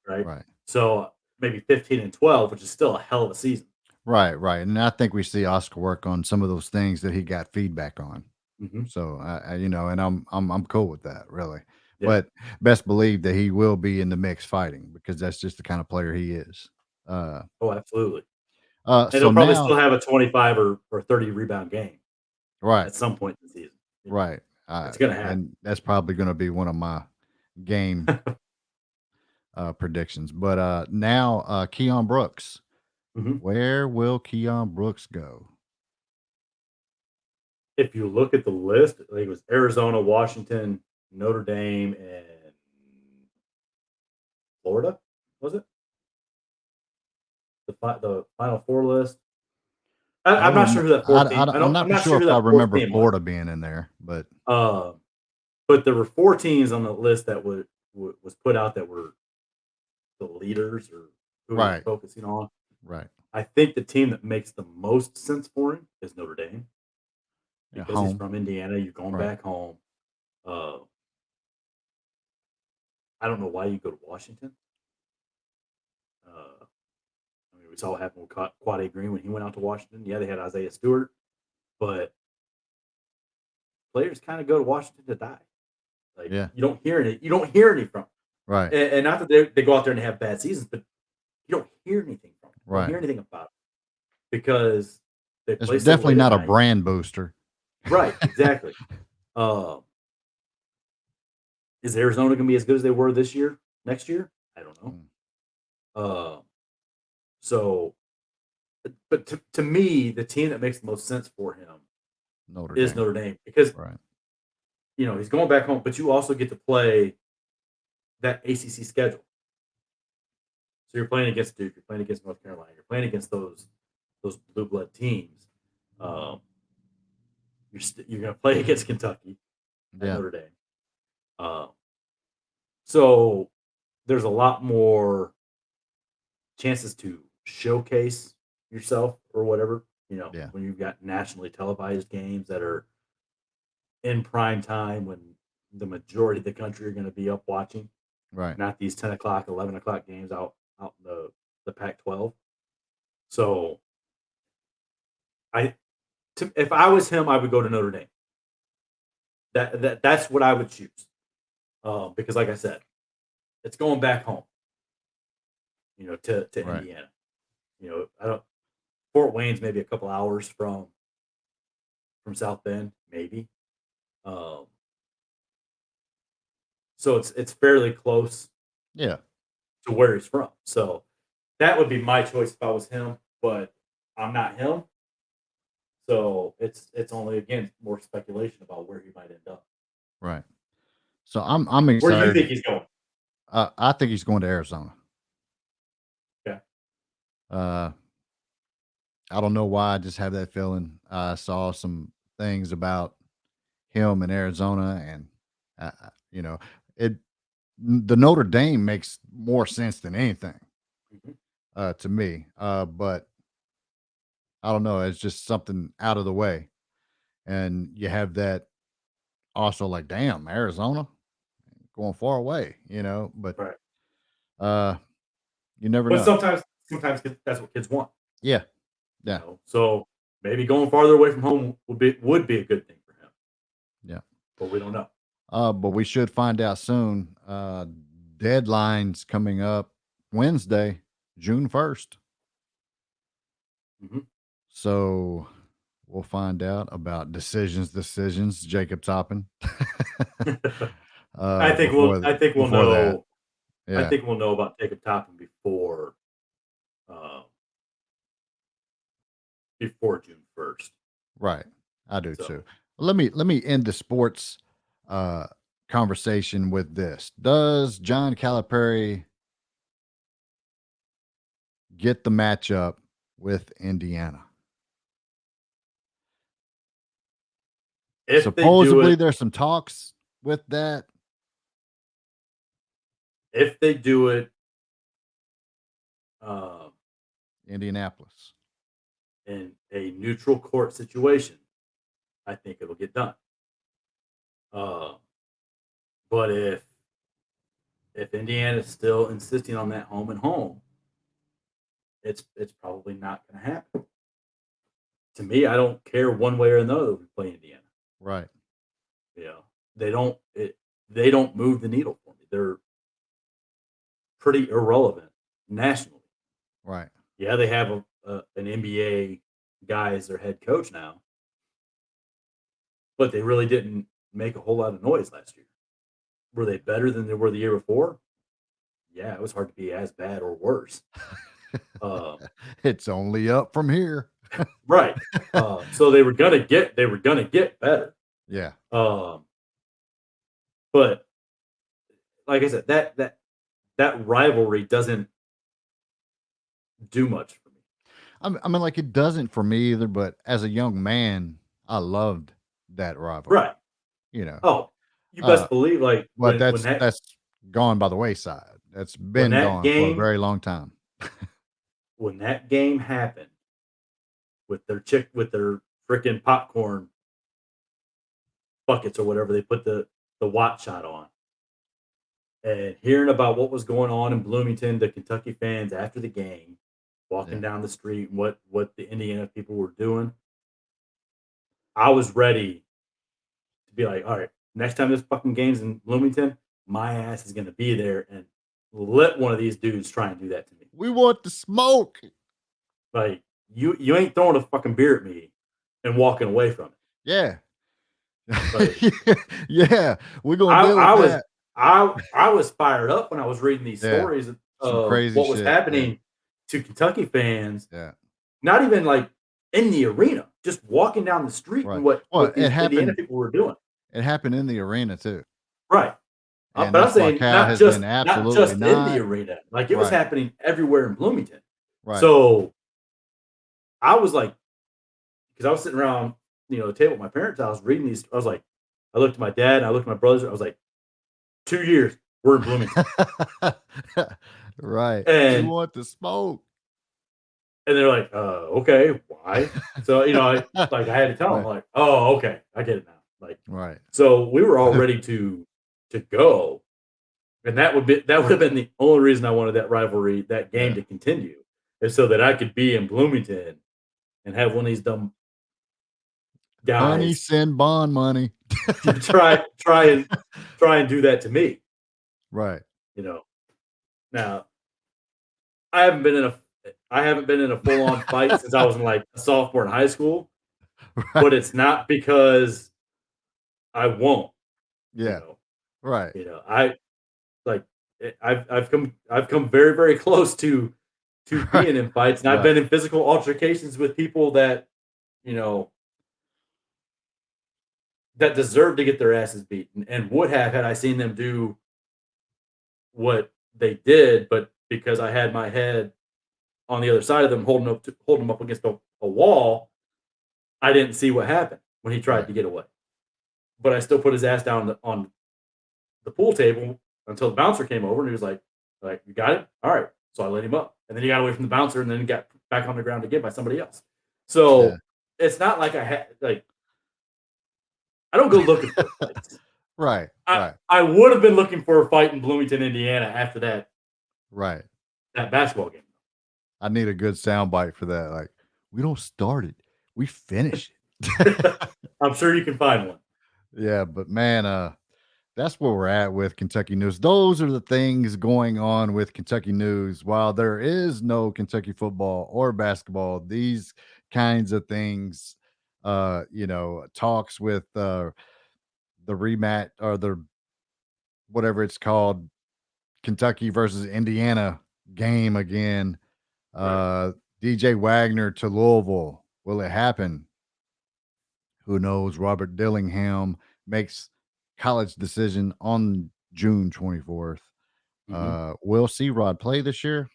Right. Right. So maybe 15 and 12, which is still a hell of a season. Right. Right. And I think we see Oscar work on some of those things that he got feedback on. Mm-hmm. So and I'm cool with that, really. Yeah. But best believe that he will be in the mix fighting because that's just the kind of player he is. Oh, absolutely. And So he'll probably still now, have a 25 or 30 rebound game right, at some point in the season. right, It's going to happen. and that's probably going to be one of my game predictions. But now, Keon Brooks, Mm-hmm. where will Keon Brooks go? If you look at the list, I think it was Arizona, Washington, Notre Dame, and Florida. Was it the Final Four list? I I'm don't not rem- sure who that fourth team. I'm I'm not not sure sure who if I that fourth remember team was. Florida being in there, but But there were 4 teams on the list that was put out that were the leaders or who he was right, focusing on. right, I think the team that makes the most sense for him is Notre Dame yeah, because he's home, from Indiana. You're going right, back home. I don't know why you go to Washington. I mean, we saw what happened with Quad A Green when he went out to Washington. Yeah, they had Isaiah Stewart, but players kind of go to Washington to die. Like yeah, you don't hear any. You don't hear any from them. right, And not that they go out there and have bad seasons, but you don't hear anything from them. You don't right. hear anything about it because they It's play so definitely late at not a night. brand booster. Right, exactly. Is Arizona going to be as good as they were this year? Next year? I don't know. Mm, So, but to me, the team that makes the most sense for him Notre is Dame, Notre Dame because right, he's going back home, but you also get to play that ACC schedule. So you're playing against Duke, you're playing against North Carolina, you're playing against those blue blood teams. You're going to play against Kentucky at yeah, Notre Dame. So there's a lot more chances to showcase yourself or whatever. yeah, When you've got nationally televised games that are in prime time when the majority of the country are going to be up watching, right, not these 10 o'clock, 11 o'clock games out in the Pac-12. So if I was him, I would go to Notre Dame. That's what I would choose. Because like I said, it's going back home, to right, Indiana. I don't. Fort Wayne's maybe a couple hours from South Bend, maybe. Um, so it's fairly close yeah. to where he's from. So that would be my choice if I was him, but I'm not him. So it's only again more speculation about where he might end up. Right. So I'm Where do you think excited. he's going? I think he's going to Arizona. Yeah. Uh, I don't know why. I just have that feeling. I saw some things about him in Arizona, and you know, it. The Notre Dame makes more sense than anything Mhm. to me. But I don't know. It's just something out of the way, and you have that also. Like, damn, Arizona going far away. But Right. uh, you never But know. sometimes that's what kids want. Yeah. Yeah. So maybe going farther away from home would be a good thing for him. Yeah. But we don't know. But we should find out soon. Deadlines coming up Wednesday, June 1st. Mm-hmm. So we'll find out about decisions, Jacob Toppin. I think we'll Before that. know. I Yeah. think we'll know about Jacob Toppin uh, before June 1st. Right. I do So too. Let me end the sports uh conversation with this. Does John Calipari get the matchup with Indiana? If they do Supposedly, it, there's some talks with that. if they do it, uh, Indianapolis. in a neutral court situation, I think it'll get done. But if Indiana's still insisting on that home and home, it's probably not going to happen. To me, I don't care one way or another if we play Indiana. Right. You know, they don't move the needle for me. They're pretty irrelevant nationally. Right. Yeah, they have an NBA guy as their head coach now, but they really didn't make a whole lot of noise last year. Were they better than they were the year before? Yeah, it was hard to be as bad or worse. It's only up from here. Right. So they were gonna get better. Yeah. But like I said, that rivalry doesn't do much for me. I mean, like, it doesn't for me either, but as a young man, I loved that rivalry. Right. You know. Oh, you best believe, like, But when that's gone by the wayside. That's when been that gone for a game very long time. when that game happened with their freaking popcorn buckets or whatever they put the watch shot on, and hearing about what was going on in Bloomington, the Kentucky fans after the game, walking Yeah. down the street, what the Indiana people were doing, I was ready to be like, all right, next time this fucking game's in Bloomington, my ass is gonna be there and let one of these dudes try and do that to me. We want the smoke. Like, you ain't throwing a fucking beer at me and walking away from it. Yeah. Like, yeah. We're gonna deal with that. I was fired up when I was reading these Yeah. stories Some of crazy what was shit. happening to Kentucky fans. Yeah. Not even like in the arena, just walking down the street Right. and what Well, these it Indiana happened. people were doing. It happened in the arena too. Right. And But I'm that's why saying Cal has been absolutely in not. the arena. Like, it was Right. happening everywhere in Bloomington. Right. So I was like, because I was sitting around, the table at my parents' house reading these. I was like, I looked at my dad and I looked at my brothers. I was like, 2 years, we're in Bloomington. Right. We And want the smoke. they're like, okay, why? So, I had to tell them, Right. like, oh, okay, I get it now. Like, Right. so we were all ready to go. And that would have been the only reason I wanted that rivalry, that game to continue, is so that I could be in Bloomington and have one of these dumb Honey, guys send bond money. try and do that to me. Right. Now, I haven't been in a full on fight since I was in like a sophomore in high school, Right. but it's not because I won't. Yeah. Right. I've come very, very close to Right. being in fights, and I've Right. been in physical altercations with people that that deserve to get their asses beaten and would have had I seen them do what they did, but because I had my head on the other side of them, holding them up against a wall, I didn't see what happened when he tried Right. to get away. But I still put his ass down on the pool table until the bouncer came over and he was like, you got it? All right. So I let him up. And then he got away from the bouncer and then got back on the ground again by somebody else. So Yeah. it's not like I don't go looking for fights. Right. Right. I would have been looking for a fight in Bloomington, Indiana after that Right. basketball game. I need a good soundbite for that. Like, we don't start it, we finish it. I'm sure you can find one. Yeah, but man, that's where we're at with Kentucky news. Those are the things going on with Kentucky news. While there is no Kentucky football or basketball, these kinds of things, talks with the rematch or the whatever it's called, Kentucky versus Indiana game again. Right. DJ Wagner to Louisville. Will it happen? Who knows? Robert Dillingham makes college decision on June 24th. Will CRod play this year?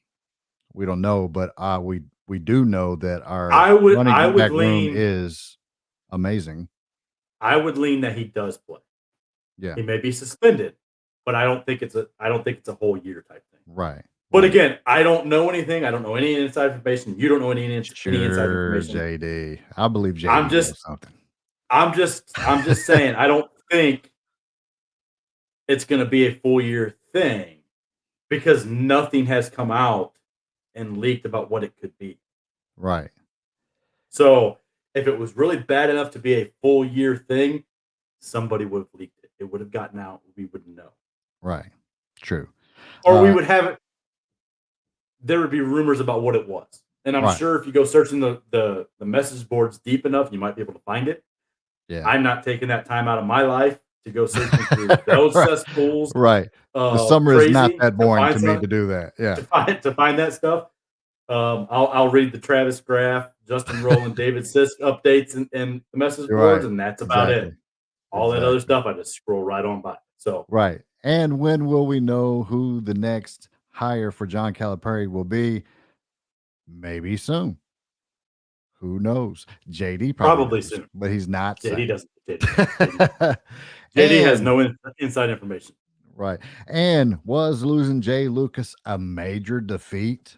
We don't know, but we do know that our I would running back room lean is amazing. I would lean that he does play. Yeah. He may be suspended, but I don't think it's a whole year type thing. Right. But again, I don't know anything. I don't know any inside information. You don't know any inside information. JD. I believe JD I'm just knows something. I'm just saying I don't think it's going to be a full year thing because nothing has come out and leaked about what it could be. Right. So if it was really bad enough to be a full year thing, somebody would have leaked it. It would have gotten out. We wouldn't know. Right. True. Or we would have it. There would be rumors about what it was. And I'm sure if you go searching the message boards deep enough, you might be able to find it. Yeah. I'm not taking that time out of my life to go searching through those cesspools. Right. The summer is not that boring to me to do that. Yeah. To find that stuff. I'll read the Travis Graff, Justin Rowland, David Sisk updates and the message boards, and that's about it. All that other stuff, I just scroll right on by. So right. And when will we know who the next hire for John Calipari will be? Maybe soon. Who knows? JD probably knows, soon, but he's not. JD doesn't. JD has no inside information. Right. And was losing Jay Lucas a major defeat?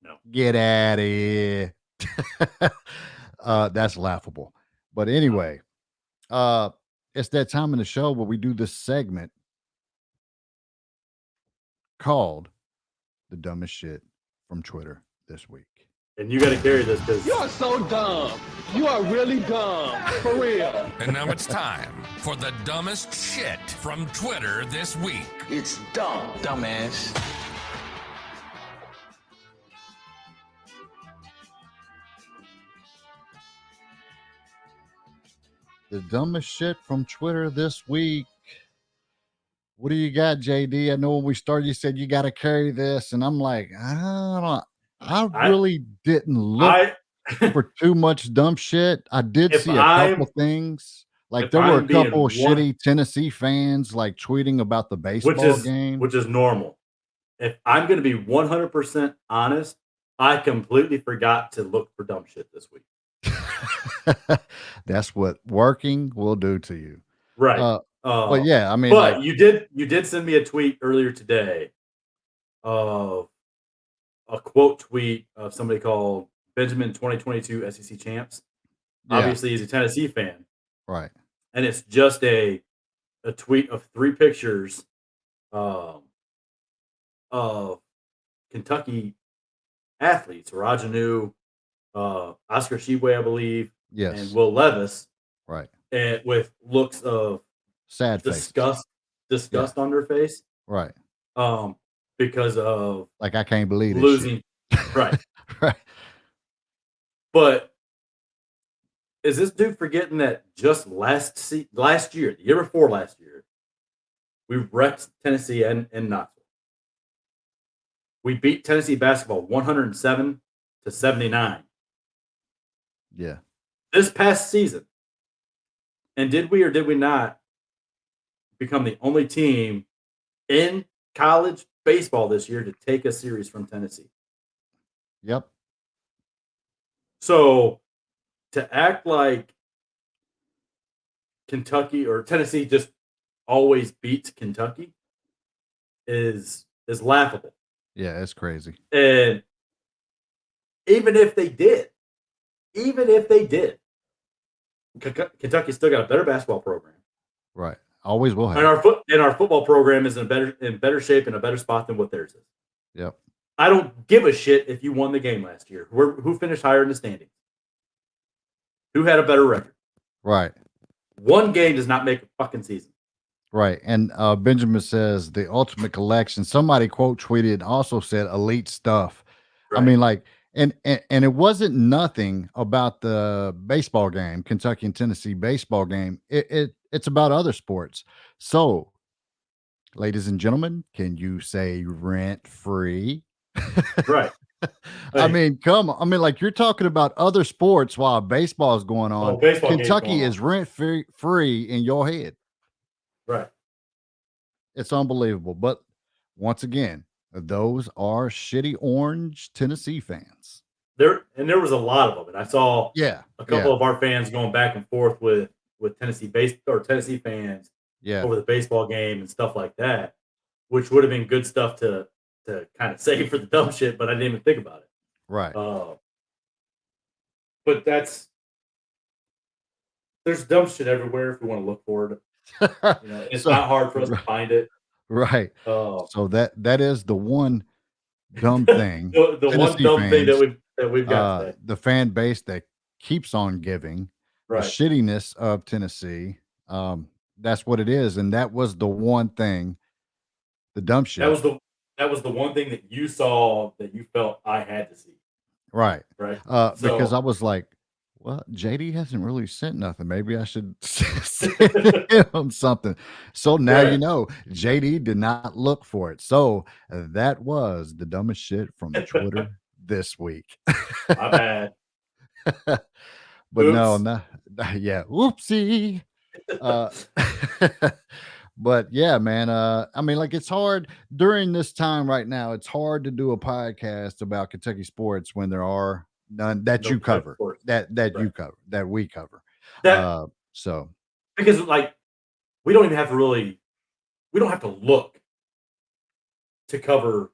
No. Get out of here. That's laughable. But anyway, it's that time in the show where we do this segment called The Dumbest Shit from Twitter this week. And you got to carry this because you are so dumb. You are really dumb. For real. And now it's time for the dumbest shit from Twitter this week. It's dumb, dumbass. The dumbest shit from Twitter this week. What do you got, JD? I know when we started, you said you got to carry this, and I'm like, I really didn't look for too much dumb shit. I did see a couple things. Like there were a couple of shitty Tennessee fans like tweeting about the baseball game, which is normal. If I'm going to be 100% honest, I completely forgot to look for dumb shit this week. That's what working will do to you, right? But yeah, I mean, but you did send me a tweet earlier today of a quote tweet of somebody called Benjamin 2022 SEC Champs. Yeah. Obviously, he's a Tennessee fan, right? And it's just a tweet of 3 pictures of Kentucky athletes: Rajanu, Oscar Shibwe, I believe, yes, and Will Levis, right? And with looks of sad disgust on their face, right? Because of like I can't believe losing, right? Right. But is this dude forgetting that just last year, the year before last year, we wrecked Tennessee and Knoxville. We beat Tennessee basketball 107-79. Yeah. This past season. And did we or did we not become the only team in college baseball this year to take a series from Tennessee? Yep. So to act like Kentucky or Tennessee just always beats Kentucky is laughable. Yeah, it's crazy. And even if they did, Kentucky still got a better basketball program. Right. Always will have. And our football program is in better shape and a better spot than what theirs is. Yep. I don't give a shit if you won the game last year. Who finished higher in the standings? Who had a better record? Right. One game does not make a fucking season. Right. And Benjamin says the ultimate collection. Somebody quote tweeted also said elite stuff. Right. I mean, like, and it wasn't nothing about the baseball game, Kentucky and Tennessee baseball game. It's about other sports. So, ladies and gentlemen, can you say rent free? Right. I mean, like you're talking about other sports while baseball is going on. Kentucky is rent free in your head. Right. It's unbelievable. But once again, those are shitty orange Tennessee fans. There was a lot of them. And I saw a couple of our fans going back and forth with with Tennessee fans Yeah. over the baseball game and stuff like that, which would have been good stuff to kind of save for the dumb shit, but I didn't even think about it. Right. But there's dumb shit everywhere if you want to look for it. It's So- not hard for us to find it. Right. So So that is the one dumb thing. the one Tennessee dumb thing fans, that we've got today. the fan base that keeps on giving, the Right. shittiness of Tennessee. That's what it is, and that was the one thing, the dumb shit. That was the one thing that you saw that you felt I had to see. Right. Right. Because I was like, well, JD hasn't really sent nothing. Maybe I should send him something. So now you Right. know, JD did not look for it. So that was the dumbest shit from Twitter this week. My bad. But no, Oops. yeah, whoopsie. But yeah, man. I mean, like, it's hard during this time right now. It's hard to do a podcast about Kentucky sports when there are none that No you Kentucky cover, sports. that you Right. cover, that we cover. That So because we don't even have to we don't have to look to cover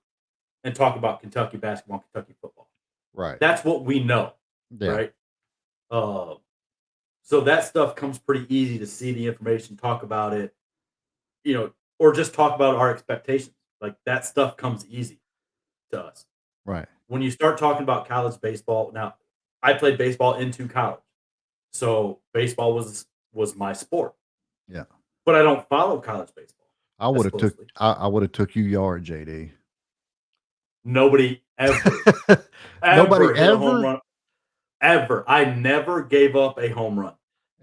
and talk about Kentucky basketball, and Kentucky football. right, That's what we know, yeah, right? So that stuff comes pretty easy to see the information, talk about it, or just talk about our expectations. Like that stuff comes easy to us. right, When you start talking about college baseball, now I played baseball into college, so baseball was my sport. yeah. But I don't follow college baseball. I would have took closely. I would have took you yard, JD. Nobody ever Nobody hit a home ever? run. Ever. I never gave up a home run.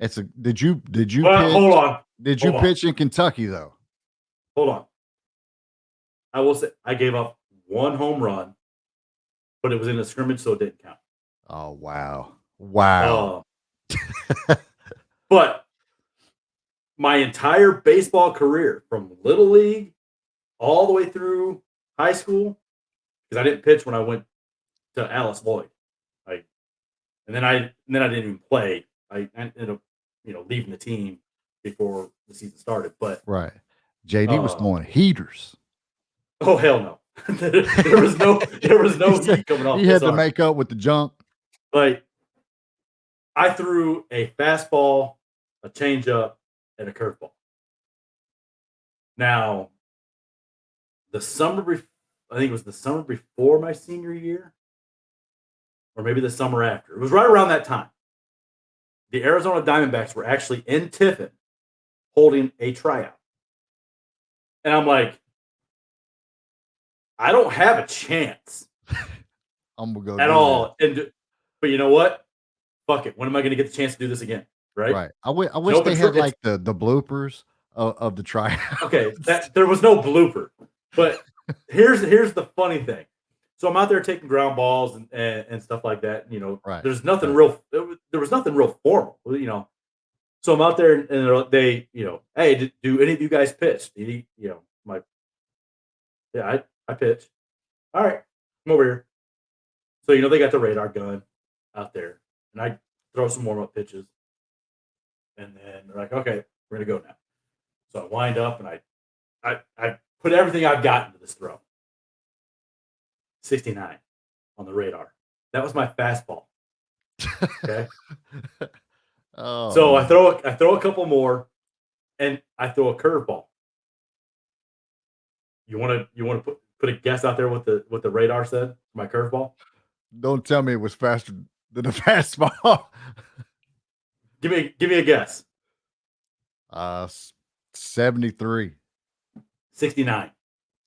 Did you Well, pitch? hold on. Did you hold on. pitch in Kentucky though? Hold on. I will say I gave up one home run, but it was in a scrimmage, so it didn't count. Oh wow. But my entire baseball career, from little league all the way through high school, because I didn't pitch when I went to Alice Lloyd, and then I didn't even play. I ended up, leaving the team before the season started. But Right. JD was throwing heaters. oh hell no, there was no heat coming off. He had to make up with the jump. Like I threw a fastball, a changeup, and a curveball. Now, I think it was the summer before my senior year, or maybe the summer after. It was right around that time. The Arizona Diamondbacks were actually in Tiffin holding a tryout. And I'm like, I don't have a chance I'm gonna go at do all. But you know what? Fuck it. When am I going to get the chance to do this again? this. Right? Right. I wish they had like the bloopers of the tryout. Okay, there was no blooper. But here's the funny thing. So I'm out there taking ground balls and stuff like that. Right. There's nothing real. There was nothing real formal. So I'm out there and they, hey, do any of you guys pitch? I'm like, I pitch. All right, come over here. So they got the radar gun out there, and I throw some warm up pitches, and then they're like, okay, we're gonna go now. So I wind up and I put everything I've got into this throw. 69 on the radar. That was my fastball. Okay. Oh, So man. I throw a couple more, and I throw a curveball. You want to put a guess out there what the radar said for my curveball? Don't tell me it was faster than the fastball. Give me a guess. 73. 69.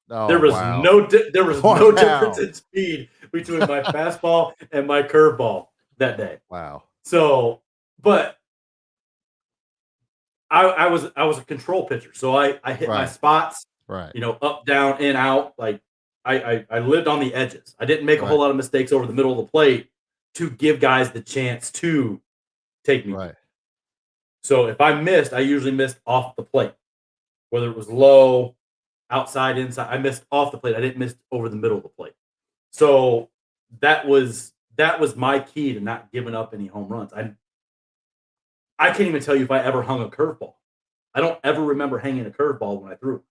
Oh, There was wow. no difference Wow. in speed between my fastball and my curveball that day. Wow. So, but I was a control pitcher, so I hit my Right. spots, Right. up, down, in, out. Like I lived on the edges. I didn't make a whole Right. lot of mistakes over the middle of the plate to give guys the chance to take me. Right. So if I missed, I usually missed off the plate, whether it was low, outside, inside. I missed off the plate. I didn't miss over the middle of the plate. So that was my key to not giving up any home runs. I can't even tell you if I ever hung a curveball. I don't ever remember hanging a curveball when I threw.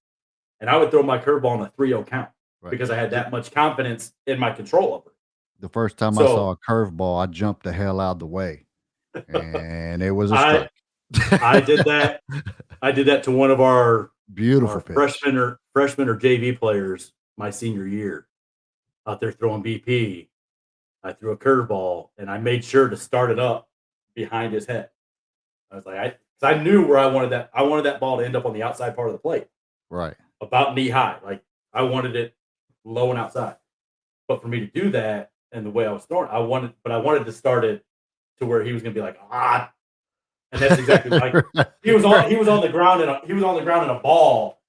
And I would throw my curveball on a 3-0 count because I had that much confidence in my control of it. The first time I saw a curveball, I jumped the hell out of the way, and it was a strike. I did that. I did that to one of our freshman or JV players my senior year out there throwing BP. I threw a curveball, and I made sure to start it up behind his head. I was like, I knew where I wanted that. I wanted that ball to end up on the outside part of the plate, right, about knee high. Like I wanted it low and outside. But for me to do that, and the way I was throwing, I wanted to start it to where he was going to be like, and that's exactly like he was on the ground and he was on the ground in a ball,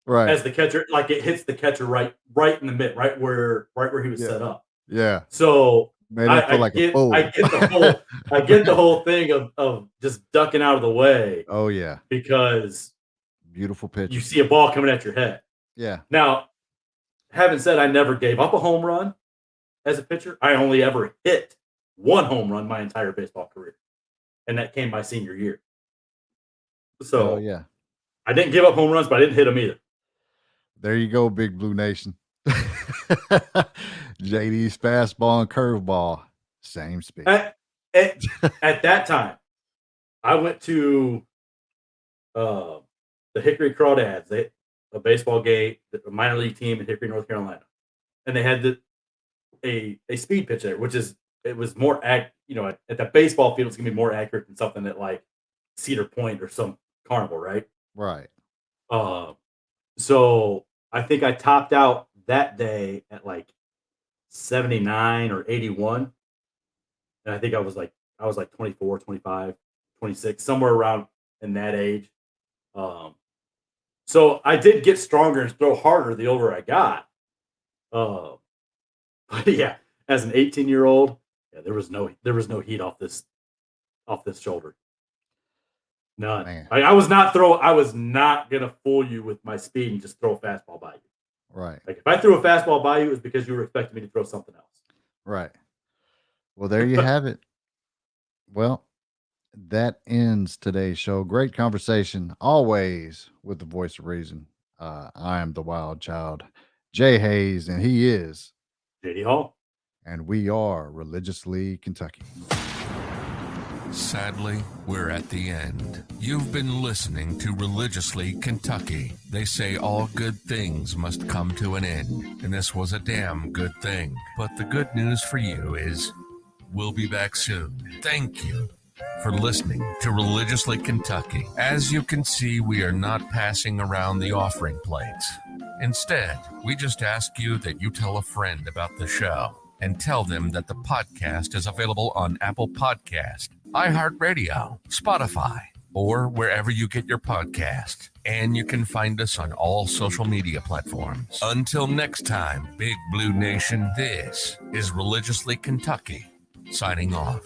right, as the catcher, like it hits the catcher right in the mid, right where he was set up. Yeah. So I get the whole thing of just ducking out of the way. Oh yeah, because beautiful pitch. You see a ball coming at your head. Yeah. Now, having said, I never gave up a home run as a pitcher. I only ever hit one home run my entire baseball career, and that came my senior year. So yeah, I didn't give up home runs, but I didn't hit them either. There you go, Big Blue Nation. JD's fastball and curveball, same speed. At that time, I went to the Hickory Crawdads, a baseball game, a minor league team in Hickory, North Carolina, and they had a speed pitch there, it was more at the baseball field, it's gonna be more accurate than something at like Cedar Point or some carnival, right? Right. So I think I topped out that day at like 79 or 81. And I think I was like 24, 25, 26, somewhere around in that age. So I did get stronger and throw harder the older I got. But yeah, as an 18-year-old, there was no heat off this shoulder. None. I was not gonna fool you with my speed and just throw a fastball by you. Right. Like if I threw a fastball by you, it was because you were expecting me to throw something else. Right. Well, there you have it. Well, that ends today's show. Great conversation, always with the voice of reason. I am the wild child, Jay Hayes, and he is JD Hall. And we are Religiously Kentucky. Sadly, we're at the end. You've been listening to Religiously Kentucky. They say all good things must come to an end, and this was a damn good thing. But the good news for you is we'll be back soon. Thank you for listening to Religiously Kentucky. As you can see, we are not passing around the offering plates. Instead, we just ask you that you tell a friend about the show and tell them that the podcast is available on Apple Podcast, iHeartRadio, Spotify, or wherever you get your podcast. And you can find us on all social media platforms. Until next time, Big Blue Nation, this is Religiously Kentucky, signing off.